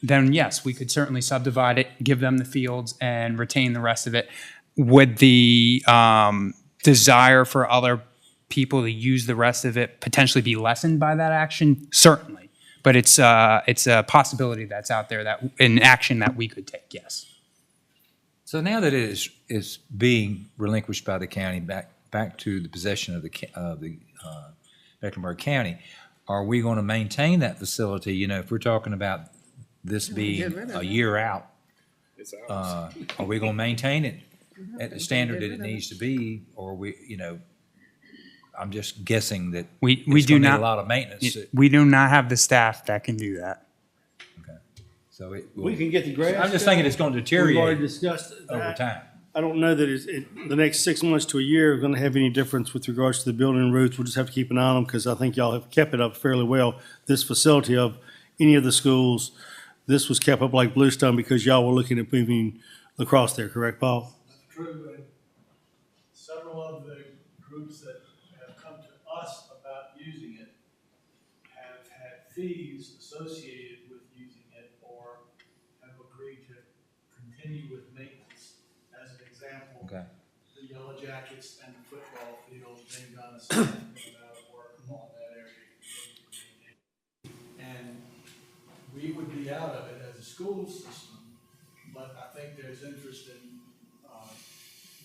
then yes, we could certainly subdivide it, give them the fields, and retain the rest of it. Would the desire for other people to use the rest of it potentially be lessened by that action? Certainly. But it's a possibility that's out there, that an action that we could take, yes. So now that it is being relinquished by the county back to the possession of the Mecklenburg County, are we going to maintain that facility? If we're talking about this being a year out, are we going to maintain it at the standard that it needs to be, or I'm just guessing that we it's do going to need not a lot of maintenance. We do not have the staff that can do that. Okay, so We can get the grass. I'm just thinking it's going to We've deteriorate already discussed over that. time. I don't know that the next 6 months to a year are going to have any difference with regards to the building and roofs. We'll just have to keep an eye on them because I think y'all have kept it up fairly well. This facility of any of the schools, this was kept up like Bluestone because y'all were looking at moving lacrosse there, correct, Paul? True, and several of the groups that have come to us about using it have had fees associated with using it or have agreed to continue with maintenance. As an example, Okay. the Yellow Jackets and the football field, they've done a significant amount of work on that area. And we would be out of it as a school system, but I think there's interest in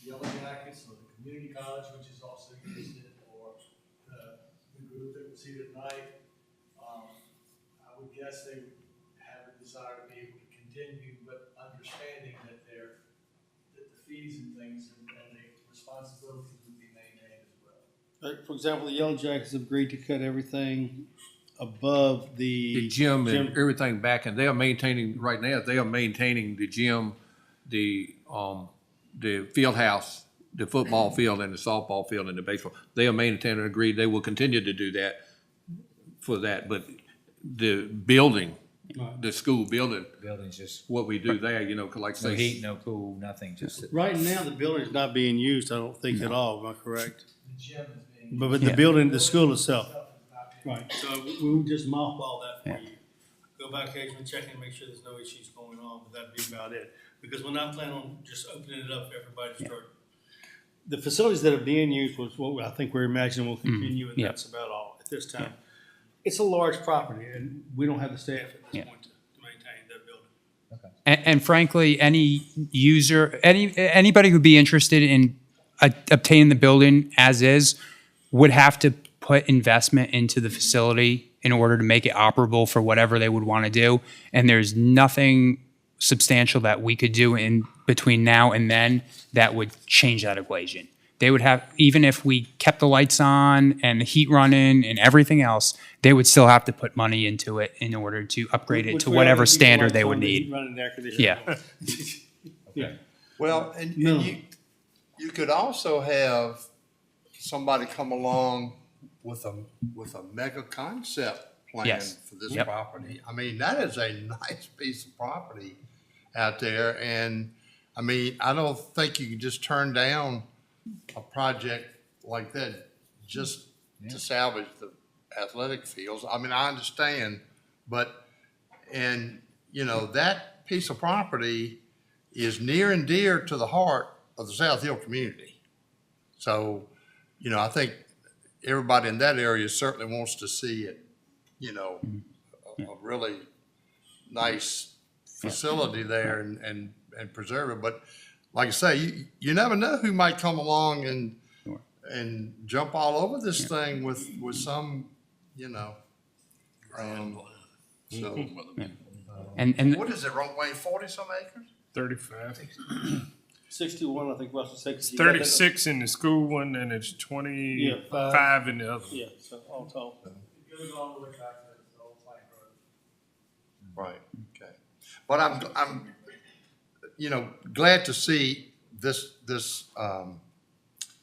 Yellow Jackets or the community college, which is also interested, or the group that was here tonight. I would guess they would have a desire to be able to continue, but understanding that that the fees and things and the responsibilities would be maintained as well. For example, the Yellow Jackets have agreed to cut everything above The gym and everything back, and they are maintaining, right now, they are maintaining the gym, the field house, the football field and the softball field and the baseball. They are maintaining and agreed they will continue to do that for that, but the building, the school building, Building's just what we do there, like no say. heat, no cool, nothing, just. Right now, the building's not being used, I don't think at all, am I correct? The gym is being. But the building, the school itself. Right, so we would just mothball that for you. Go back occasionally, check and make sure there's no issues going on, but that'd be about it. Because we're not planning on just opening it up for everybody to start. The facilities that are being used was what I think we're imagining will continue, and Yeah. that's about all at this time. It's a large property, and we don't have the staff at Yeah. this point to maintain that building. And frankly, any user, anybody who'd be interested in obtaining the building as is would have to put investment into the facility in order to make it operable for whatever they would want to do. And there's nothing substantial that we could do in between now and then that would change that equation. They would have, even if we kept the lights on and the heat running and everything else, they would still have to put money into it in order to upgrade it Which to we whatever already keep the standard lights they on, would the heat need. running, the air conditioning. Yeah. Yeah. Well, and you could also have somebody come along with a mega concept plan Yes. for this Yep. property. I mean, that is a nice piece of property out there, and I mean, I don't think you can just turn down a project like that just to salvage the athletic fields. I mean, I understand, but, and, you know, that piece of property is near and dear to the heart of the South Hill community. So, you know, I think everybody in that area certainly wants to see it, you know, a really nice facility there and preserve it. But like I say, you never know who might come along and jump all over this thing with some, you know, so. And What is it, wrong way, 40-some acres? 35. 61, I think Russell said. 'cause you got that- 36 in the school one, and it's 25 in the other one. Yeah, so all told. It goes all the way back to the old Plank Road. Right, okay. But I'm, you know, glad to see this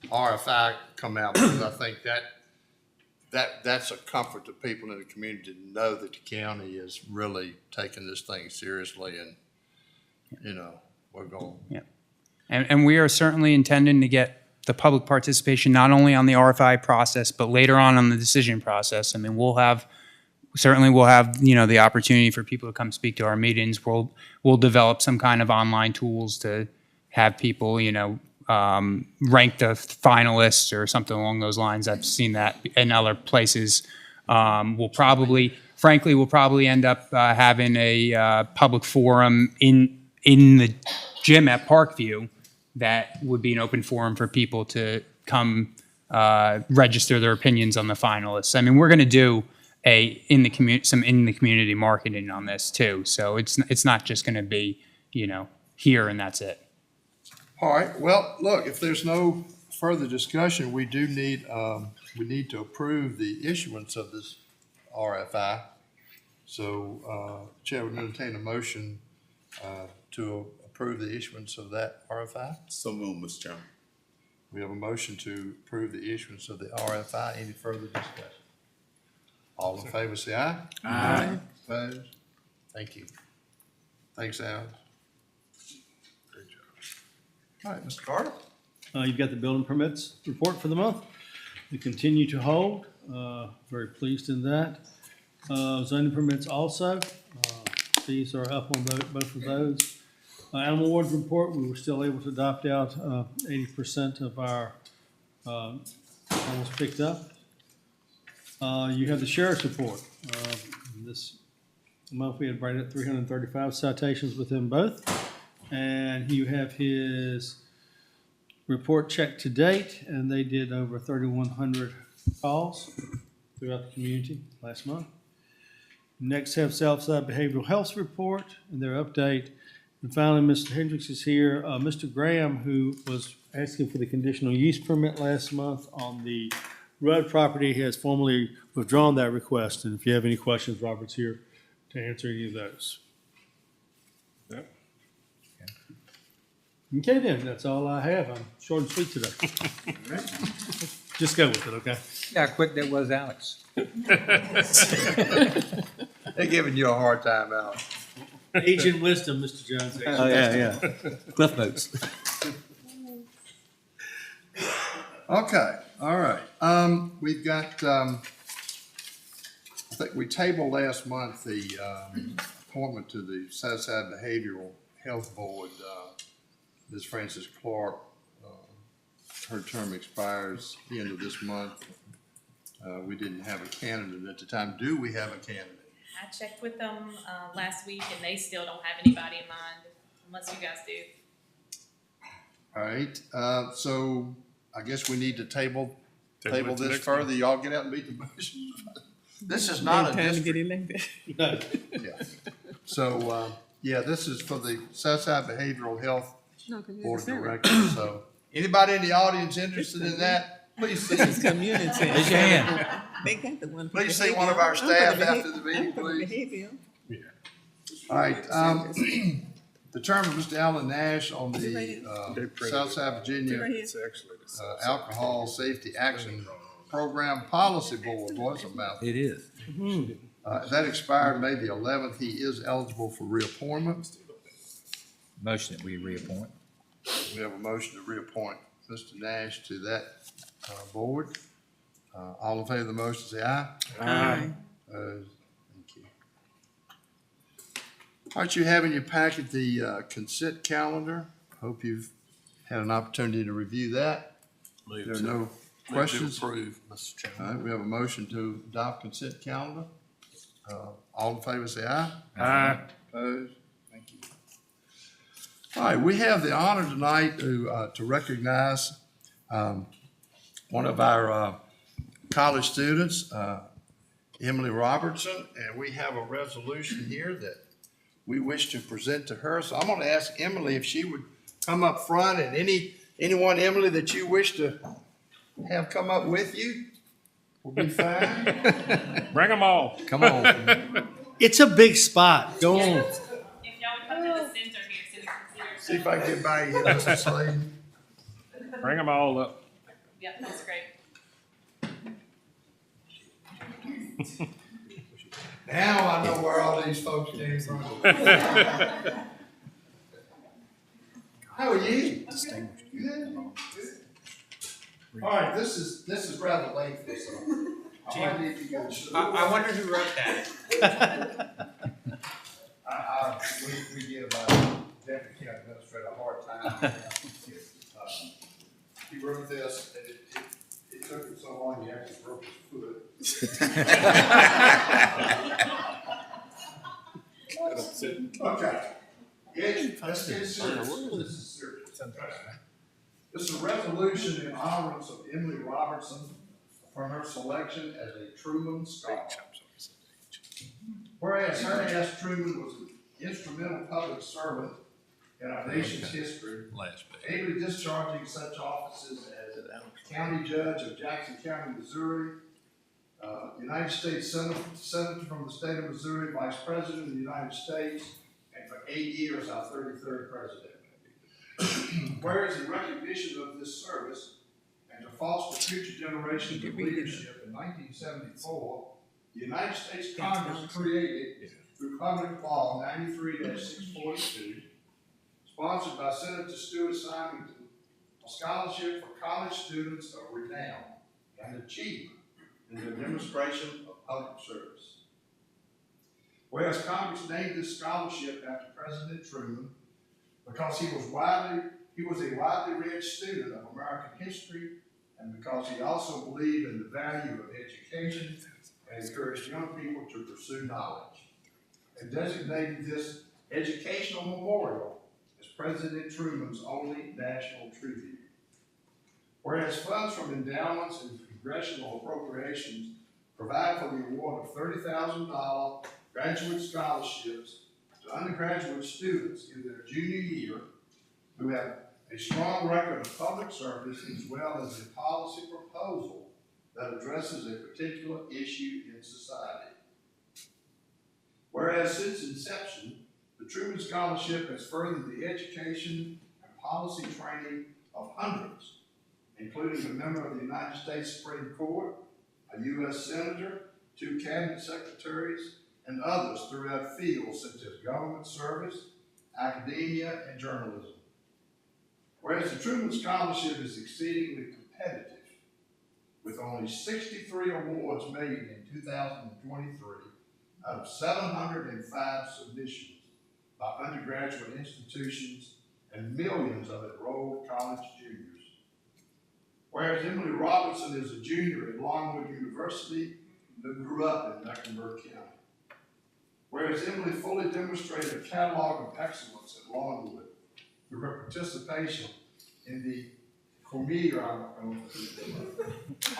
RFI come out, because I think that's a comfort to people in the community to know that the county is really taking this thing seriously, and, you know, we're going. Yeah. And we are certainly intending to get the public participation, not only on the RFI process, but later on the decision process. I mean, we'll have, you know, the opportunity for people to come speak to our meetings. We'll develop some kind of online tools to have people, you know, rank the finalists or something along those lines. I've seen that in other places. We'll probably end up having a public forum in the gym at Parkview that would be an open forum for people to come register their opinions on the finalists. I mean, we're going to do some in the community marketing on this too. So it's not just going to be, you know, here and that's it. All right, well, look, if there's no further discussion, we do need, we need to approve the issuance of this RFI. So, Chair would entertain a motion, to approve the issuance of that RFI. So moved, Mr. Chairman. We have a motion to approve the issuance of the RFI. Any further discussion? All in favor, say aye. Aye. Opposed? Thank you. Thanks, Al. Great job. All right, Mr. Carter. You've got the building permits report for the month. We continue to hold. Very pleased in that. Zoning permits also. Fees are up on both of those. Animal ward report, we were still able to adopt out 80% of our animals picked up. You have the sheriff's report. This month we had right at 335 citations within both. And you have his report checked to date, and they did over 3,100 calls throughout the community last month. Next have Southside Behavioral Health Report and their update. And finally, Mr. Hendricks is here. Mr. Graham, who was asking for the conditional use permit last month on the Rudd property, has formally withdrawn that request. And if you have any questions, Robert's here to answer any of those. Yep. Okay then, that's all I have. I'm short and sweet today. Just go with it, okay? Yeah, how quick that was, Alex. They're giving you a hard time, Al. Agent wisdom, Mr. Jones. Oh, yeah. Cliff notes. Okay, all right. We've got, I think we tabled last month the appointment to the Southside Behavioral Health Board. Ms. Frances Clark, her term expires the end of this month. We didn't have a candidate at the time. Do we have a candidate? I checked with them last week, and they still don't have anybody in mind, unless you guys do. All right, so I guess we need to table Table it to this next further. Y'all get out and beat the bush. This is not a district. elected. Yeah. So, yeah, this is for the Southside Behavioral Health Board of Directors. So anybody in the audience interested in that, please see. Raise your hand. Please see one of our staff after the meeting, please. All right, the term of Mr. Alan Nash on the Southside Virginia Alcohol Safety Action Program Policy Board, what's about? It is. That expired May the 11th. He is eligible for reappointment. Motion that we reappoint. We have a motion to reappoint Mr. Nash to that board. All in favor of the motion, say aye. Aye. Opposed? Thank you. All right, you have in your packet the consent calendar. Hope you've had an opportunity to review that. There are no questions. Approve, Mr. Chairman. All right, we have a motion to adopt consent calendar. All in favor, say aye. Aye. Opposed? Thank you. All right, we have the honor tonight to recognize one of our college students, Emily Robertson, and we have a resolution here that we wish to present to her. So I'm going to ask Emily if she would come up front, and anyone, Emily, that you wish to have come up with you will be fine. Bring them all. Come on. It's a big spot. Go on. If y'all would come to the center here, so we can See if I can get by you, Mr. Slade. Bring them all up. Yep, that's great. Now I know where all these folks came from. How are you? Good. All right, this is rather lengthy, so I might need to go. I wonder who wrote that. We give Deputy County Administrator a hard time. He wrote this, and it took him so long, he actually broke his foot. Okay. Let's get serious. This is serious. This is a resolution in honor of Emily Robertson from her selection as a Truman Scholar. Whereas her S. Truman was an instrumental public servant in our nation's history, ably discharging such offices as County Judge of Jackson County, Missouri, United States Senator from the state of Missouri, Vice President of the United States, and for 8 years, our 33rd President. Whereas in recognition of this service and to foster future generations of leadership, in 1974, the United States Congress created, through Public Law 93-642, sponsored by Senator Stuart Symington, a scholarship for college students of renown and achievement in the demonstration of public service. Whereas Congress named this scholarship after President Truman because he was a widely read student of American history, and because he also believed in the value of education and encouraged young people to pursue knowledge, and designated this educational memorial as President Truman's only national tribute. Whereas funds from endowments and congressional appropriations provide for the award of $30,000 graduate scholarships to undergraduate students in their junior year who have a strong record of public service as well as a policy proposal that addresses a particular issue in society. Whereas since inception, the Truman Scholarship has furthered the education and policy training of hundreds, including a member of the United States Supreme Court, a U.S. Senator, 2 cabinet secretaries, and others throughout fields such as government service, academia, and journalism. Whereas the Truman Scholarship is exceedingly competitive, with only 63 awards made in 2023 out of 705 submissions by undergraduate institutions and millions of enrolled college juniors. Whereas Emily Robinson is a junior at Longwood University and grew up in Mecklenburg County. Whereas Emily fully demonstrated a catalog of excellence at Longwood through her participation in the Cormier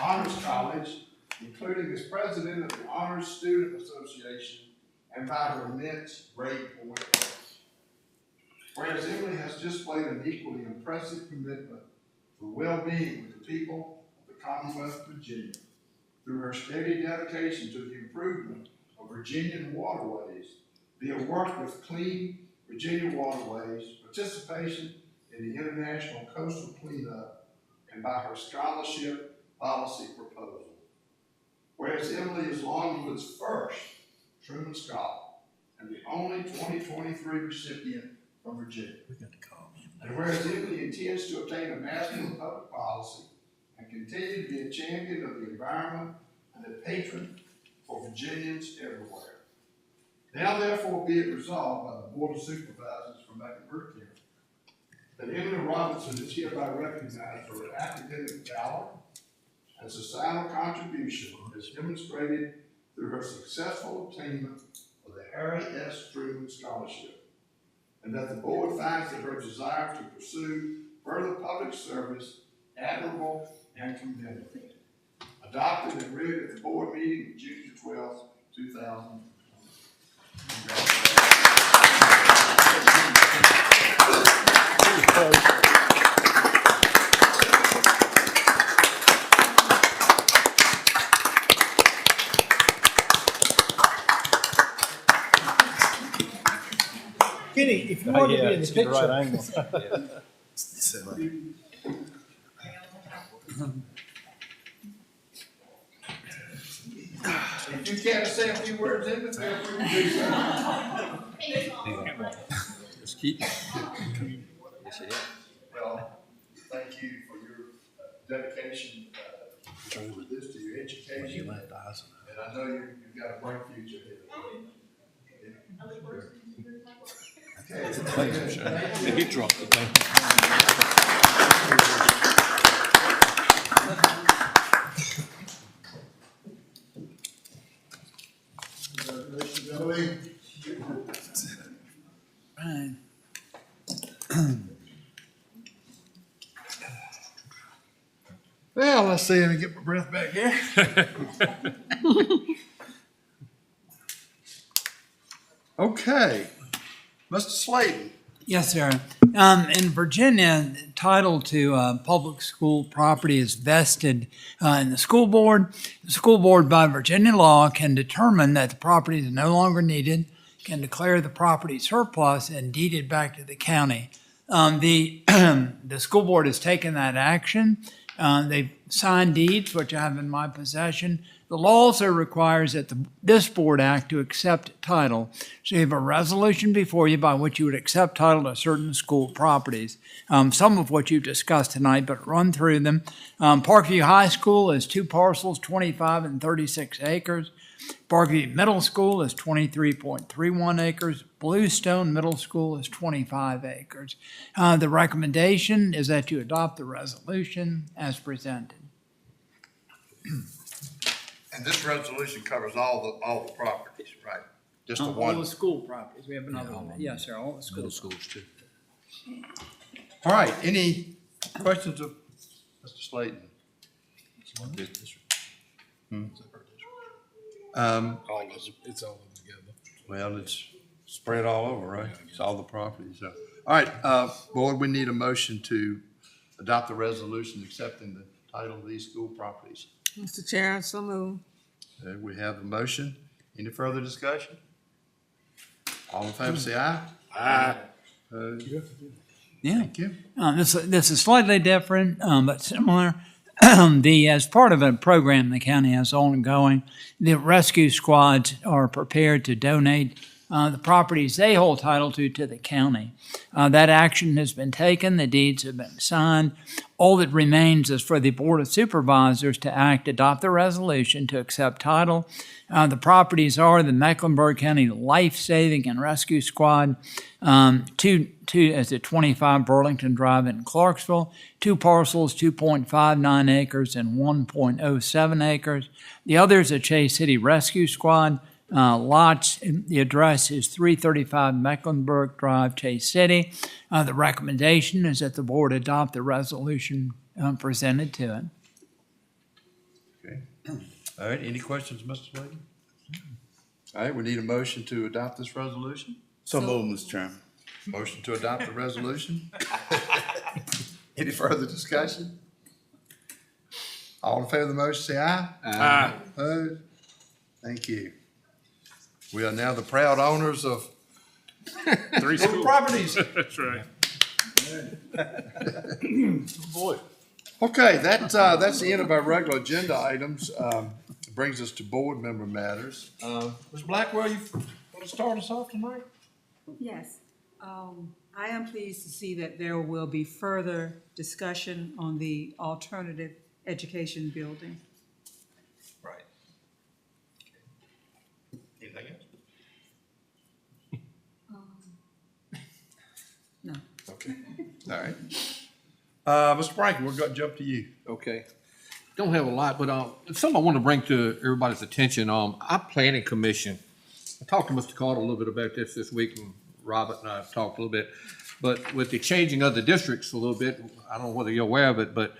Honors College, including as president of the Honors Student Association, and by her immense grade point. Whereas Emily has displayed an equally impressive commitment for well-being with the people of the Commonwealth of Virginia through her steady dedication to the improvement of Virginian waterways via work with Clean Virginia Waterways, participation in the International Coastal Cleanup, and by her scholarship policy proposal. Whereas Emily is Longwood's first Truman Scholar and the only 2023 recipient from Virginia. And whereas Emily intends to obtain a Master in Public Policy and continue to be a champion of the environment and a patron for Virginians everywhere. Now therefore be it resolved by the Board of Supervisors from Mecklenburg County that Emily Robinson is hereby recognized for her academic valor and societal contribution as demonstrated through her successful attainment of the Harry S. Truman Scholarship, and that the board finds that her desire to pursue further public service admirable and commendable. Adopted and read at the board meeting of June 12, 2000. Kenny, if you want to be in the picture. If you care to say a few words in it, feel free to do so. Just keep it. Well, thank you for your dedication to this, to your education. And I know you've got a bright future here. Okay. He dropped the thing. Congratulations, Emily. Well, let's see, let me get my breath back here. Okay, Mr. Slayton. Yes, sir. In Virginia, title to public school property is vested in the school board. The school board, by Virginia law, can determine that the property is no longer needed, can declare the property surplus and deed it back to the county. The school board has taken that action. They've signed deeds, which I have in my possession. The law also requires that this board act to accept title. So you have a resolution before you by which you would accept title to certain school properties. Some of what you've discussed tonight, but run through them. Parkview High School is 2 parcels, 25 and 36 acres. Parkview Middle School is 23.31 acres. Bluestone Middle School is 25 acres. The recommendation is that you adopt the resolution as presented. And this resolution covers all the properties, right? Just the All one. the school properties. We have another one. Yes, sir, all the school. Middle schools too. All right, any questions of Mr. Slayton? It's all together. Well, it's spread all over, right? It's all the properties. So. All right, board, we need a motion to adopt the resolution accepting the title of these school properties. Mr. Chair, so moved. Okay, we have a motion. Any further discussion? All in favor, say aye. Aye. Yeah. Thank you. This is slightly different, but similar. As part of a program the county has ongoing, the rescue squads are prepared to donate the properties they hold title to the county. That action has been taken. The deeds have been signed. All that remains is for the Board of Supervisors to adopt the resolution to accept title. The properties are the Mecklenburg County Life Saving and Rescue Squad, two as at 25 Burlington Drive in Clarksville, 2 parcels, 2.59 acres and 1.07 acres. The other is a Chase City Rescue Squad. Lots, the address is 335 Mecklenburg Drive, Chase City. The recommendation is that the board adopt the resolution presented to it. Okay. All right, any questions, Mr. Slade? All right, we need a motion to adopt this resolution. So moved, Mr. Chairman. Motion to adopt the resolution. Any further discussion? All in favor of the motion, say aye. Aye. Opposed? Thank you. We are now the proud owners of 3 schools. properties. That's right. Boy. Okay, that's the end of our regular agenda items. Brings us to board member matters. Ms. Blackwell, you want to start us off tonight? Yes. I am pleased to see that there will be further discussion on the alternative education building. Right. Anything else? No. Okay. All right. Mr. Franklin, we're going to jump to you. Okay. Don't have a lot, but something I want to bring to everybody's attention. Our planning commission, I talked to Mr. Carter a little bit about this week, and Robert and I have talked a little bit. But with the changing of the districts a little bit, I don't know whether you're aware of it, but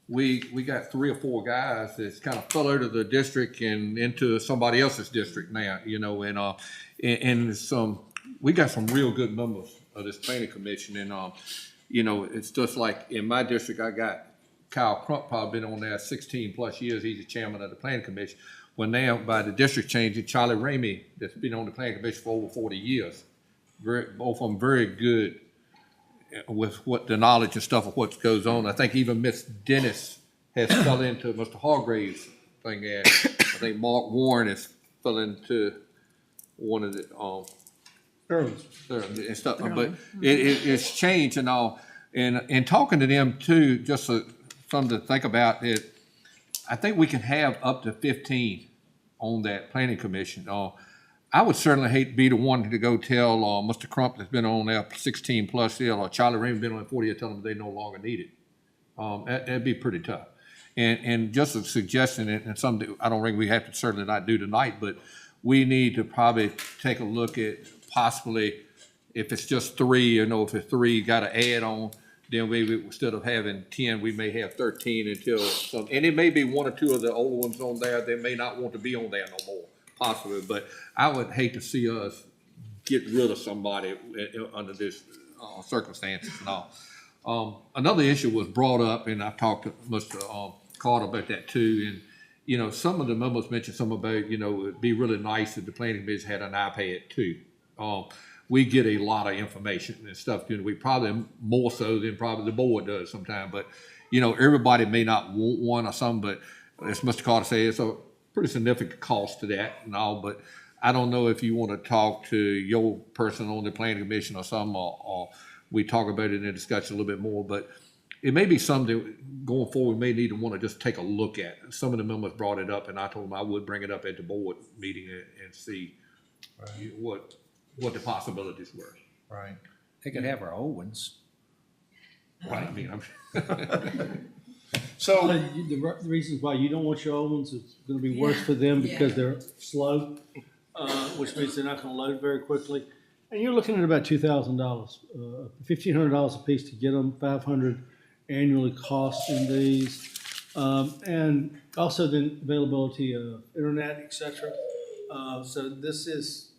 we got 3 or 4 guys that's kind of fell out of the district and into somebody else's district now, you know, and we got some real good members of this planning commission, and you know, it's just like in my district, I got Kyle Crump, probably been on there 16 plus years. He's the chairman of the planning commission. When now by the district changing, Charlie Ramey, that's been on the planning commission for over 40 years. Both of them very good with what the knowledge and stuff of what goes on. I think even Miss Dennis has fell into Mr. Hargrave's thing there. I think Mark Warren has fell into one of the and stuff. But it's changed and all. And talking to them too, just something to think about. I think we can have up to 15 on that planning commission. I would certainly hate to be the one to go tell Mr. Crump that's been on there 16 plus years, or Charlie Raymond been on there 40 years, tell them they no longer need it. That'd be pretty tough. And just a suggestion, and something I don't think we have to certainly not do tonight, but we need to probably take a look at possibly if it's just 3, you know, if it's 3, got to add on. Then maybe instead of having 10, we may have 13 until some, and it may be 1 or 2 of the older ones on there. They may not want to be on there no more, possibly. But I would hate to see us get rid of somebody under this circumstances and all. Another issue was brought up, and I talked to Mr. Carter about that too. And you know, some of the members mentioned something about, you know, it'd be really nice if the planning commission had an iPad too. We get a lot of information and stuff. We probably more so than probably the board does sometimes. But you know, everybody may not want one or something. But as Mr. Carter said, it's a pretty significant cost to that and all. But I don't know if you want to talk to your person on the planning commission or something, or we talk about it in the discussion a little bit more. But it may be something going forward we may need to want to just take a look at. Some of the members brought it up, and I told them I would bring it up at the board meeting and see what the possibilities were. Right. They could have our old ones. Right. I mean, So the reasons why you don't want your old ones is going to be worse for them because they're slow, which means they're not going to load very quickly. And you're looking at about $2,000, $1,500 a piece to get them, $500 annually cost in these, and also the availability of internet, etc. So this is,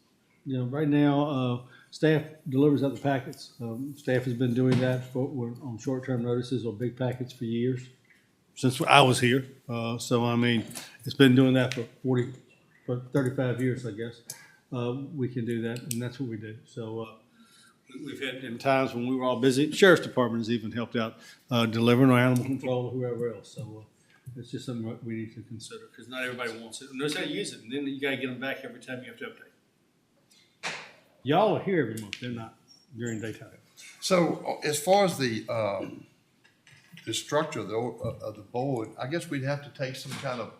you know, right now staff delivers out the packets. Staff has been doing that on short-term notices or big packets for years, since I was here. So I mean, it's been doing that for 35 years, I guess. We can do that, and that's what we do. So we've had in times when we were all busy. Sheriff's Department has even helped out delivering, or animal control, or whoever else. So it's just something that we need to consider because not everybody wants it and knows how to use it, and then you got to get them back every time you have to update. Y'all are here every month, they're not during daytime. So as far as the structure of the board, I guess we'd have to take some kind of,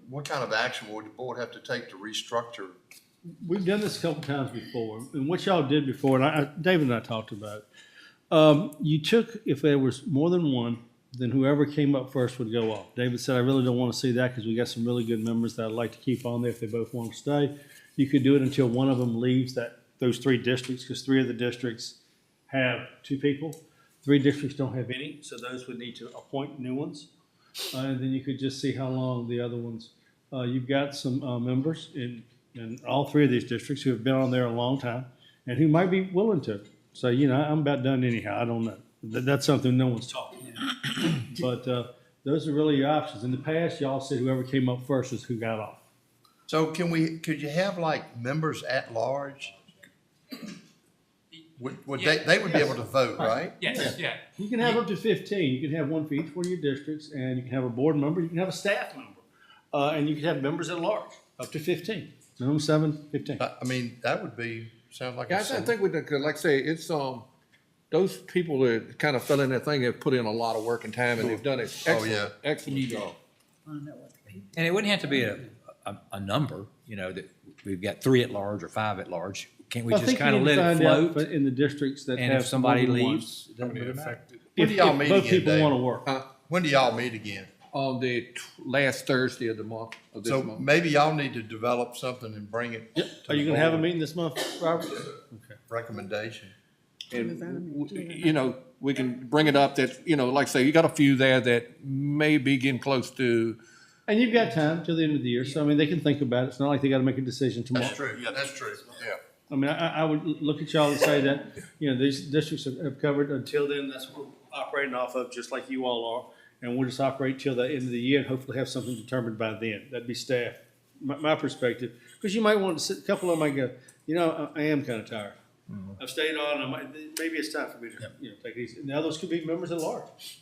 what kind of action would the board have to take to restructure? We've done this a couple times before, and what y'all did before, and David and I talked about it. You took, if there was more than one, then whoever came up first would go off. David said, I really don't want to see that because we got some really good members that I'd like to keep on there if they both want to stay. You could do it until one of them leaves those 3 districts, because 3 of the districts have 2 people. 3 districts don't have any, so those would need to appoint new ones. And then you could just see how long the other ones. You've got some members in all 3 of these districts who have been on there a long time and who might be willing to say, you know, I'm about done anyhow. I don't know. That's something no one's talking about. But those are really your options. In the past, y'all said whoever came up first is who got off. So could you have like members at large? They would be able to vote, right? Yes, yeah. You can have up to 15. You can have one for each one of your districts, and you can have a board member. You can have a staff member. And you can have members at large, up to 15. Minimum 7, 15. I mean, that would sound like. Yeah, I think we, cause like I say, it's, those people that kind of fell in that thing have put in a lot of work and time, and they've done an excellent job. And it wouldn't have to be a number, you know, that we've got 3 at large or 5 at large. Can't we I just think kind of you need let to it find out float? in the districts that And have if somebody more than one. leaves, it doesn't really matter. When do y'all If meet both again, people Dave? want to work. When do y'all meet again? On the last Thursday of the month, of this So month. maybe y'all need to develop something and bring it. Yep. to Are you the going to have a board. meeting this month, Robert? Okay. Recommendation. And, you know, we can bring it up that, you know, like I say, you got a few there that may be getting close to, And you've got time till the end of the year, so I mean, they can think about it. It's not like they got to make a decision tomorrow. That's true. Yeah, that's true. Yeah. I mean, I would look at y'all and say that, you know, these districts have covered until then, that's what we're operating off of, just like you all are. And we'll just operate till the end of the year and hopefully have something determined by then. That'd be staff, my perspective. Because you might want to sit, a couple of them might go, you know, I am kind of tired. I've stayed on, maybe it's time for me to, you know, take it easy. And the others could be members at large.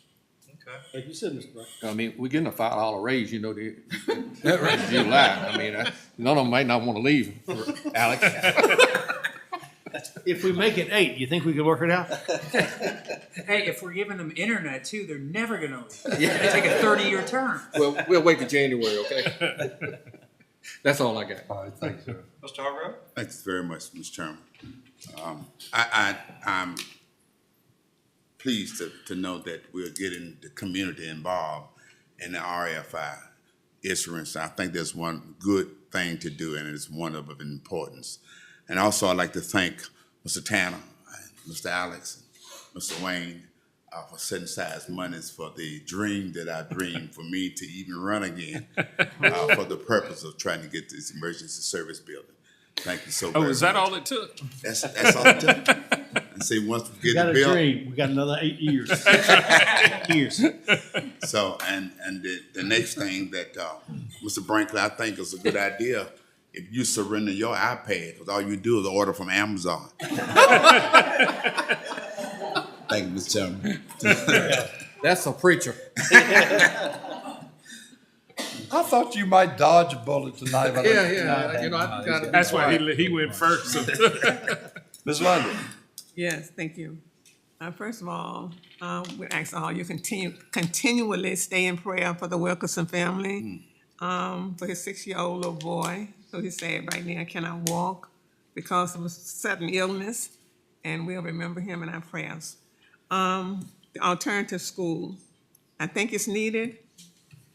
Okay. Like you said, Mr. Brown. I mean, we're getting a $5 raise, you know, that raise in July. I mean, none of them might not want to leave, Alex. If we make it 8, you think we could work it out? Hey, if we're giving them internet too, they're never gonna leave. They take a 30-year term. Well, we'll wait till January, okay? That's all I got. All right, thanks, sir. Mr. Hargrove? Thanks very much, Mr. Chairman. I'm pleased to know that we're getting the community involved in the RFI issuance. I think there's one good thing to do, and it's one of importance. And also, I'd like to thank Mr. Tanner, Mr. Alex, and Mr. Wayne for setting aside monies for the dream that I dreamed for me to even run again for the purpose of trying to get this emergency service building. Thank you so very much. Oh, is that all it took? That's all it took. And see, once we We get got it a built. dream. We got another 8 years. 8 years. So, and the next thing that Mr. Brinkley, I think is a good idea, if you surrender your iPad, because all you do is order from Amazon. Thank you, Mr. Chairman. That's a preacher. I thought you might dodge a bullet tonight. But Yeah, you know, I gotta be That's why quiet. he went first. Ms. London. Yes, thank you. First of all, we ask all you continually stay in prayer for the Wilkerson family, for his 6-year-old little boy, who he said right now cannot walk because of a sudden illness, and we'll remember him in our prayers. The alternative school, I think it's needed.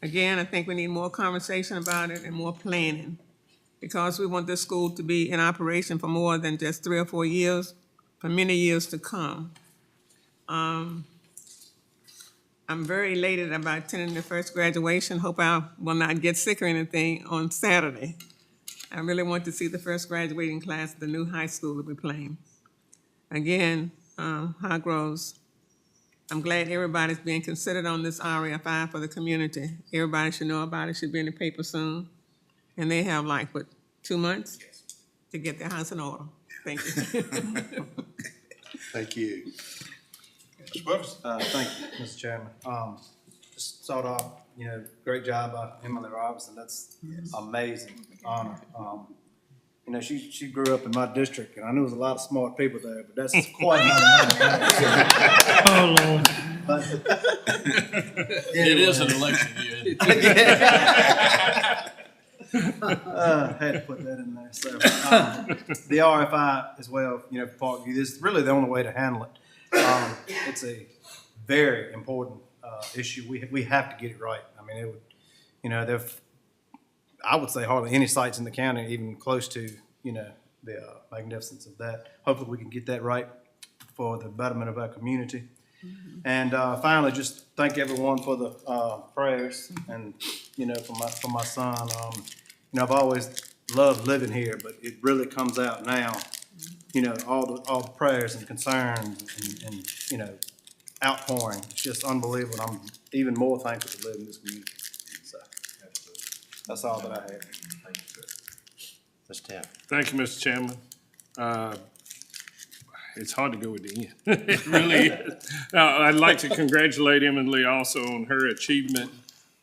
Again, I think we need more conversation about it and more planning, because we want this school to be in operation for more than just 3 or 4 years, for many years to come. I'm very elated about attending the first graduation. Hope I will not get sick or anything on Saturday. I really want to see the first graduating class of the new high school that we're playing. Again, Hargroves, I'm glad everybody's being considered on this RFI for the community. Everybody should know about it, should be in the paper soon. And they have like, what, 2 months to get their house in order. Thank you. Thank you. Thank you, Mr. Chairman. Just start off, you know, great job by Emily Robinson. That's amazing honor. you know, she grew up in my district, and I knew there was a lot of smart people there, but that's quite another Oh, Lord. It is an election year. Had to put that in there. So the RFI as well, you know, for Parkview, this is really the only way to handle it. It's a very important issue. We have to get it right. I mean, it would, you know, I would say hardly any sites in the county even close to, you know, the magnificence of that. Hopefully we can get that right for the betterment of our community. And finally, just thank everyone for the prayers, and you know, for my son. You know, I've always loved living here, but it really comes out now. You know, all the prayers and concerns and you know, outpouring. It's just unbelievable. I'm even more thankful to live in this community. So that's all that I have. Mr. Tapp. Thank you, Mr. Chairman. It's hard to go with the end. It really is. I'd like to congratulate Emily also on her achievement.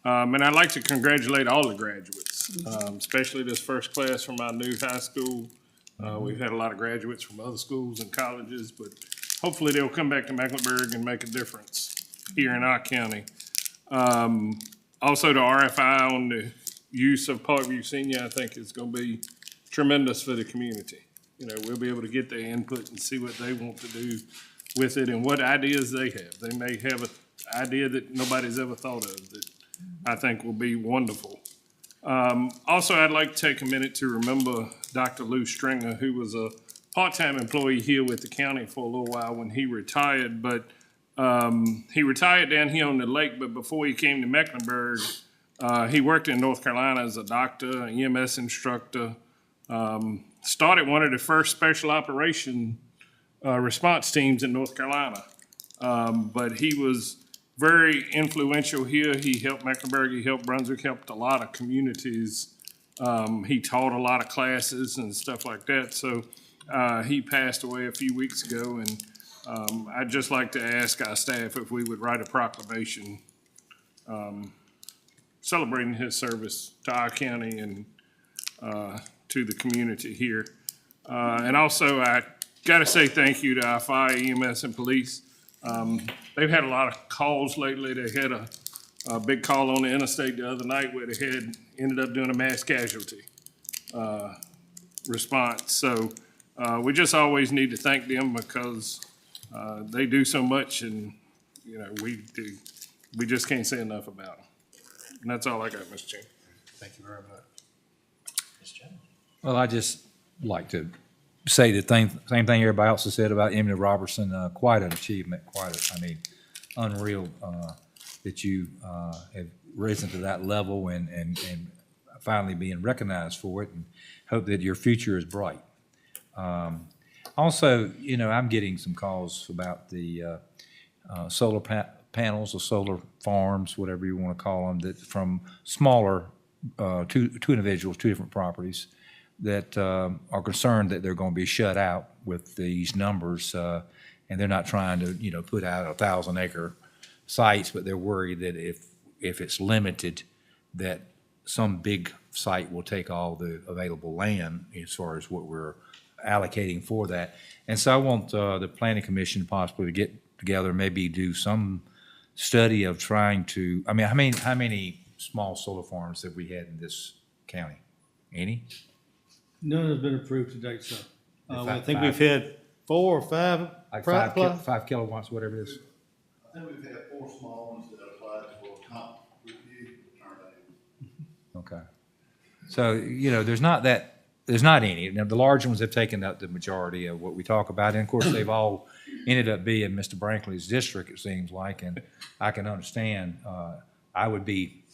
And I'd like to congratulate all the graduates, especially this first class from our new high school. We've had a lot of graduates from other schools and colleges, but hopefully they'll come back to Mecklenburg and make a difference here in our county. Also, the RFI on the use of Parkview Senior, I think is going to be tremendous for the community. You know, we'll be able to get their input and see what they want to do with it and what ideas they have. They may have an idea that nobody's ever thought of that I think will be wonderful. Also, I'd like to take a minute to remember Dr. Lou Stringer, who was a part-time employee here with the county for a little while when he retired, but he retired down here on the lake, but before he came to Mecklenburg, he worked in North Carolina as a doctor, an EMS instructor, started one of the first special operation response teams in North Carolina. But he was very influential here. He helped Mecklenburg, he helped Brunswick, helped a lot of communities. He taught a lot of classes and stuff like that. So he passed away a few weeks ago, and I'd just like to ask our staff if we would write a proclamation celebrating his service to our county and to the community here. And also, I got to say thank you to our fire, EMS, and police. They've had a lot of calls lately. They had a big call on the interstate the other night where they ended up doing a mass casualty response. So we just always need to thank them because they do so much, and you know, we just can't say enough about them. And that's all I got, Mr. Chairman. Thank you very much. Mr. Chairman. Well, I just like to say the same thing everybody else has said about Emily Robertson. Quite an achievement, unreal that you have risen to that level and finally being recognized for it, and hope that your future is bright. Also, you know, I'm getting some calls about the solar panels or solar farms, whatever you want to call them, that from smaller two individuals, two different properties, that are concerned that they're going to be shut out with these numbers, and they're not trying to, you know, put out 1,000-acre sites, but they're worried that if it's limited, that some big site will take all the available land as far as what we're allocating for that. And so I want the Planning Commission possibly to get together, maybe do some study of trying to, I mean, how many small solar farms have we had in this county? Any? None has been approved to date, sir. I think Five. we've had 4 or 5. Like apply. 5 kilowatts, whatever it is. I think we've had 4 small ones that applied for comp review return. Okay. So, you know, there's not any. Now, the large ones have taken up the majority of what we talk about. And of course, they've all ended up being Mr. Brinkley's district, it seems like. And I can understand, I would be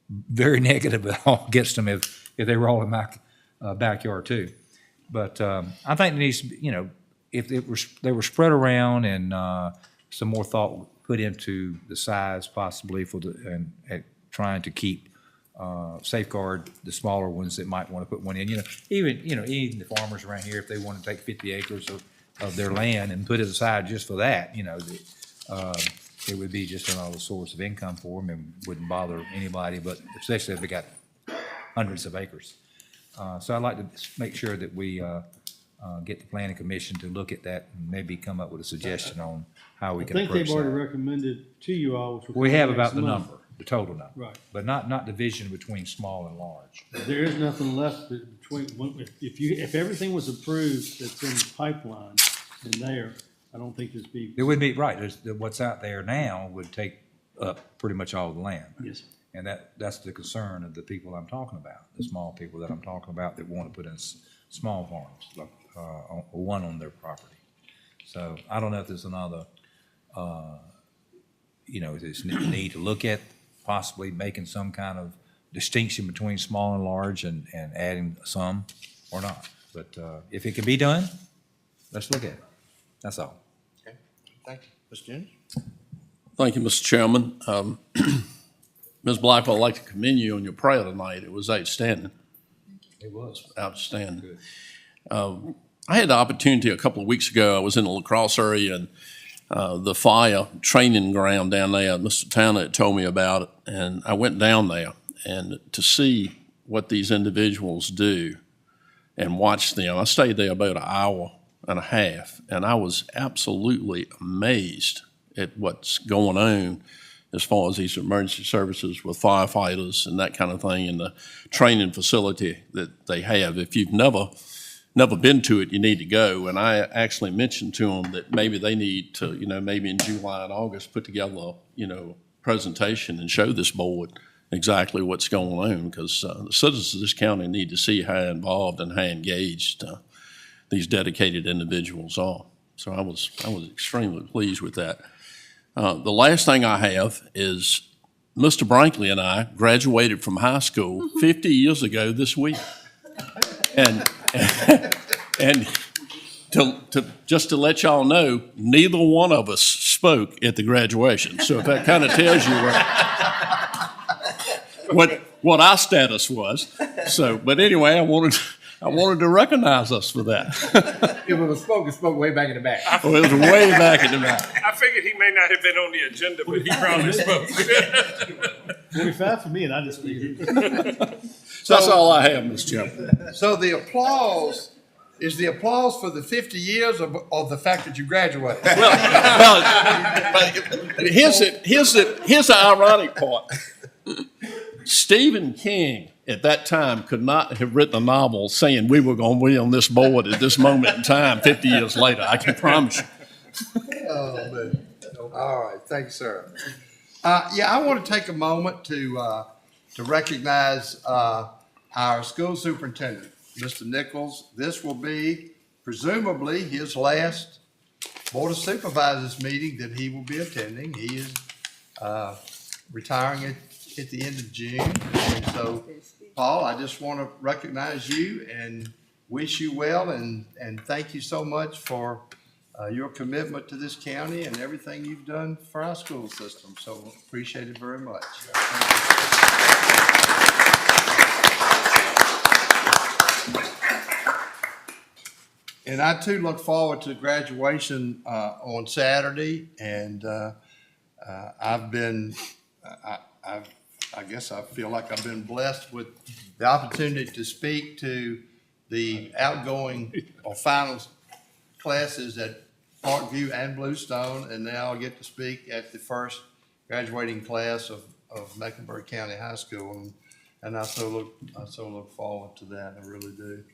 very negative against them if they were all in my backyard too. But I think it needs to be, you know, if they were spread around and some more thought put into the size possibly and trying to keep safeguard the smaller ones that might want to put one in. Even the farmers around here, if they want to take 50 acres of their land and put it aside just for that, it would be just another source of income for them and wouldn't bother anybody, but especially if they got hundreds of acres. So I'd like to make sure that we get the planning commission to look at that and maybe come up with a suggestion on how we I can think approach they've already that. recommended to you all. which will We come have next about the month. number, the total number. Right. But not division between small and large. There is nothing left between, if everything was approved that's in the pipeline in there, I don't think there'd be. It would be, right, what's out there now would take up pretty much all the land. Yes. And that's the concern of the people I'm talking about, the small people that I'm talking about that want to put in small farms, like, one on their property. So I don't know if there's another, there's need to look at possibly making some kind of distinction between small and large and adding some or not. But if it can be done, let's look at it. That's all. Okay, thank you. Mr. Jennings? Thank you, Mr. Chairman. Ms. Blackwell, I'd like to commend you on your prayer tonight. It was outstanding. It was. Outstanding. I had the opportunity a couple of weeks ago, I was in the La Crosse area and the fire training ground down there, Mr. Towner had told me about it, and I went down there and to see what these individuals do and watch them. I stayed there about an hour and a half, and I was absolutely amazed at what's going on as far as these emergency services with firefighters and that kind of thing, and the training facility that they have. If you've never been to it, you need to go. And I actually mentioned to them that maybe they need to, maybe in July and August, put together, a presentation and show this board exactly what's going on, because the citizens of this county need to see how involved and how engaged these dedicated individuals are. So I was extremely pleased with that. The last thing I have is Mr. Brinkley and I graduated from high school 50 years ago this week. And just to let y'all know, neither one of us spoke at the graduation. So if that kind of tells you what our status was. So, but anyway, I wanted to recognize us for that. If it was spoke way back in the back. Well, it was way back in the back. I figured he may not have been on the agenda, but he probably spoke. 45 for me, and I just figured. So that's all I have, Mr. Chairman. So the applause, is the applause for the 50 years or the fact that you graduated? Well, here's the ironic part. Stephen King at that time could not have written a novel saying we were going to be on this board at this moment in time 50 years later. I can promise you. Oh, man. All right, thanks, sir. I want to take a moment to recognize our school superintendent, Mr. Nichols. This will be presumably his last Board of Supervisors meeting that he will be attending. He is retiring at the end of June. And so, Paul, I just want to recognize you and wish you well and thank you so much for your commitment to this county and everything you've done for our school system. So appreciate it very much. And I too look forward to graduation on Saturday, and I guess I feel like I've been blessed with the opportunity to speak to the outgoing or finals classes at Parkview and Bluestone, and now I get to speak at the first graduating class of Mecklenburg County High School, and I so look forward to that. I really do.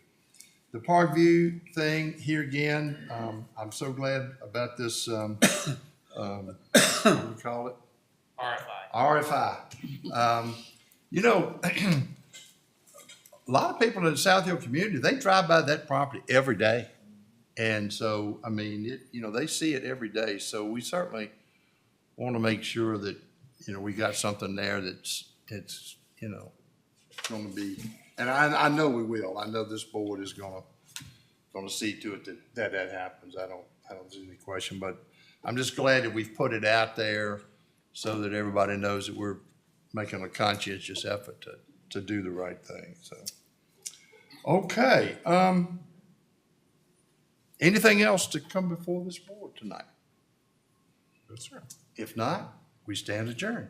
The Parkview thing here again, I'm so glad about this. What do we call it? RFI. A lot of people in the South Hill community, they drive by that property every day. And so, I mean, they see it every day. So we certainly want to make sure that, we got something there it's going to be, and I know we will. I know this board is going to see to it that happens. I don't see any question, but I'm just glad that we've put it out there so that everybody knows that we're making a conscientious effort to do the right thing. So, okay. Anything else to come before this board tonight? Yes, sir. If not, we stand adjourned.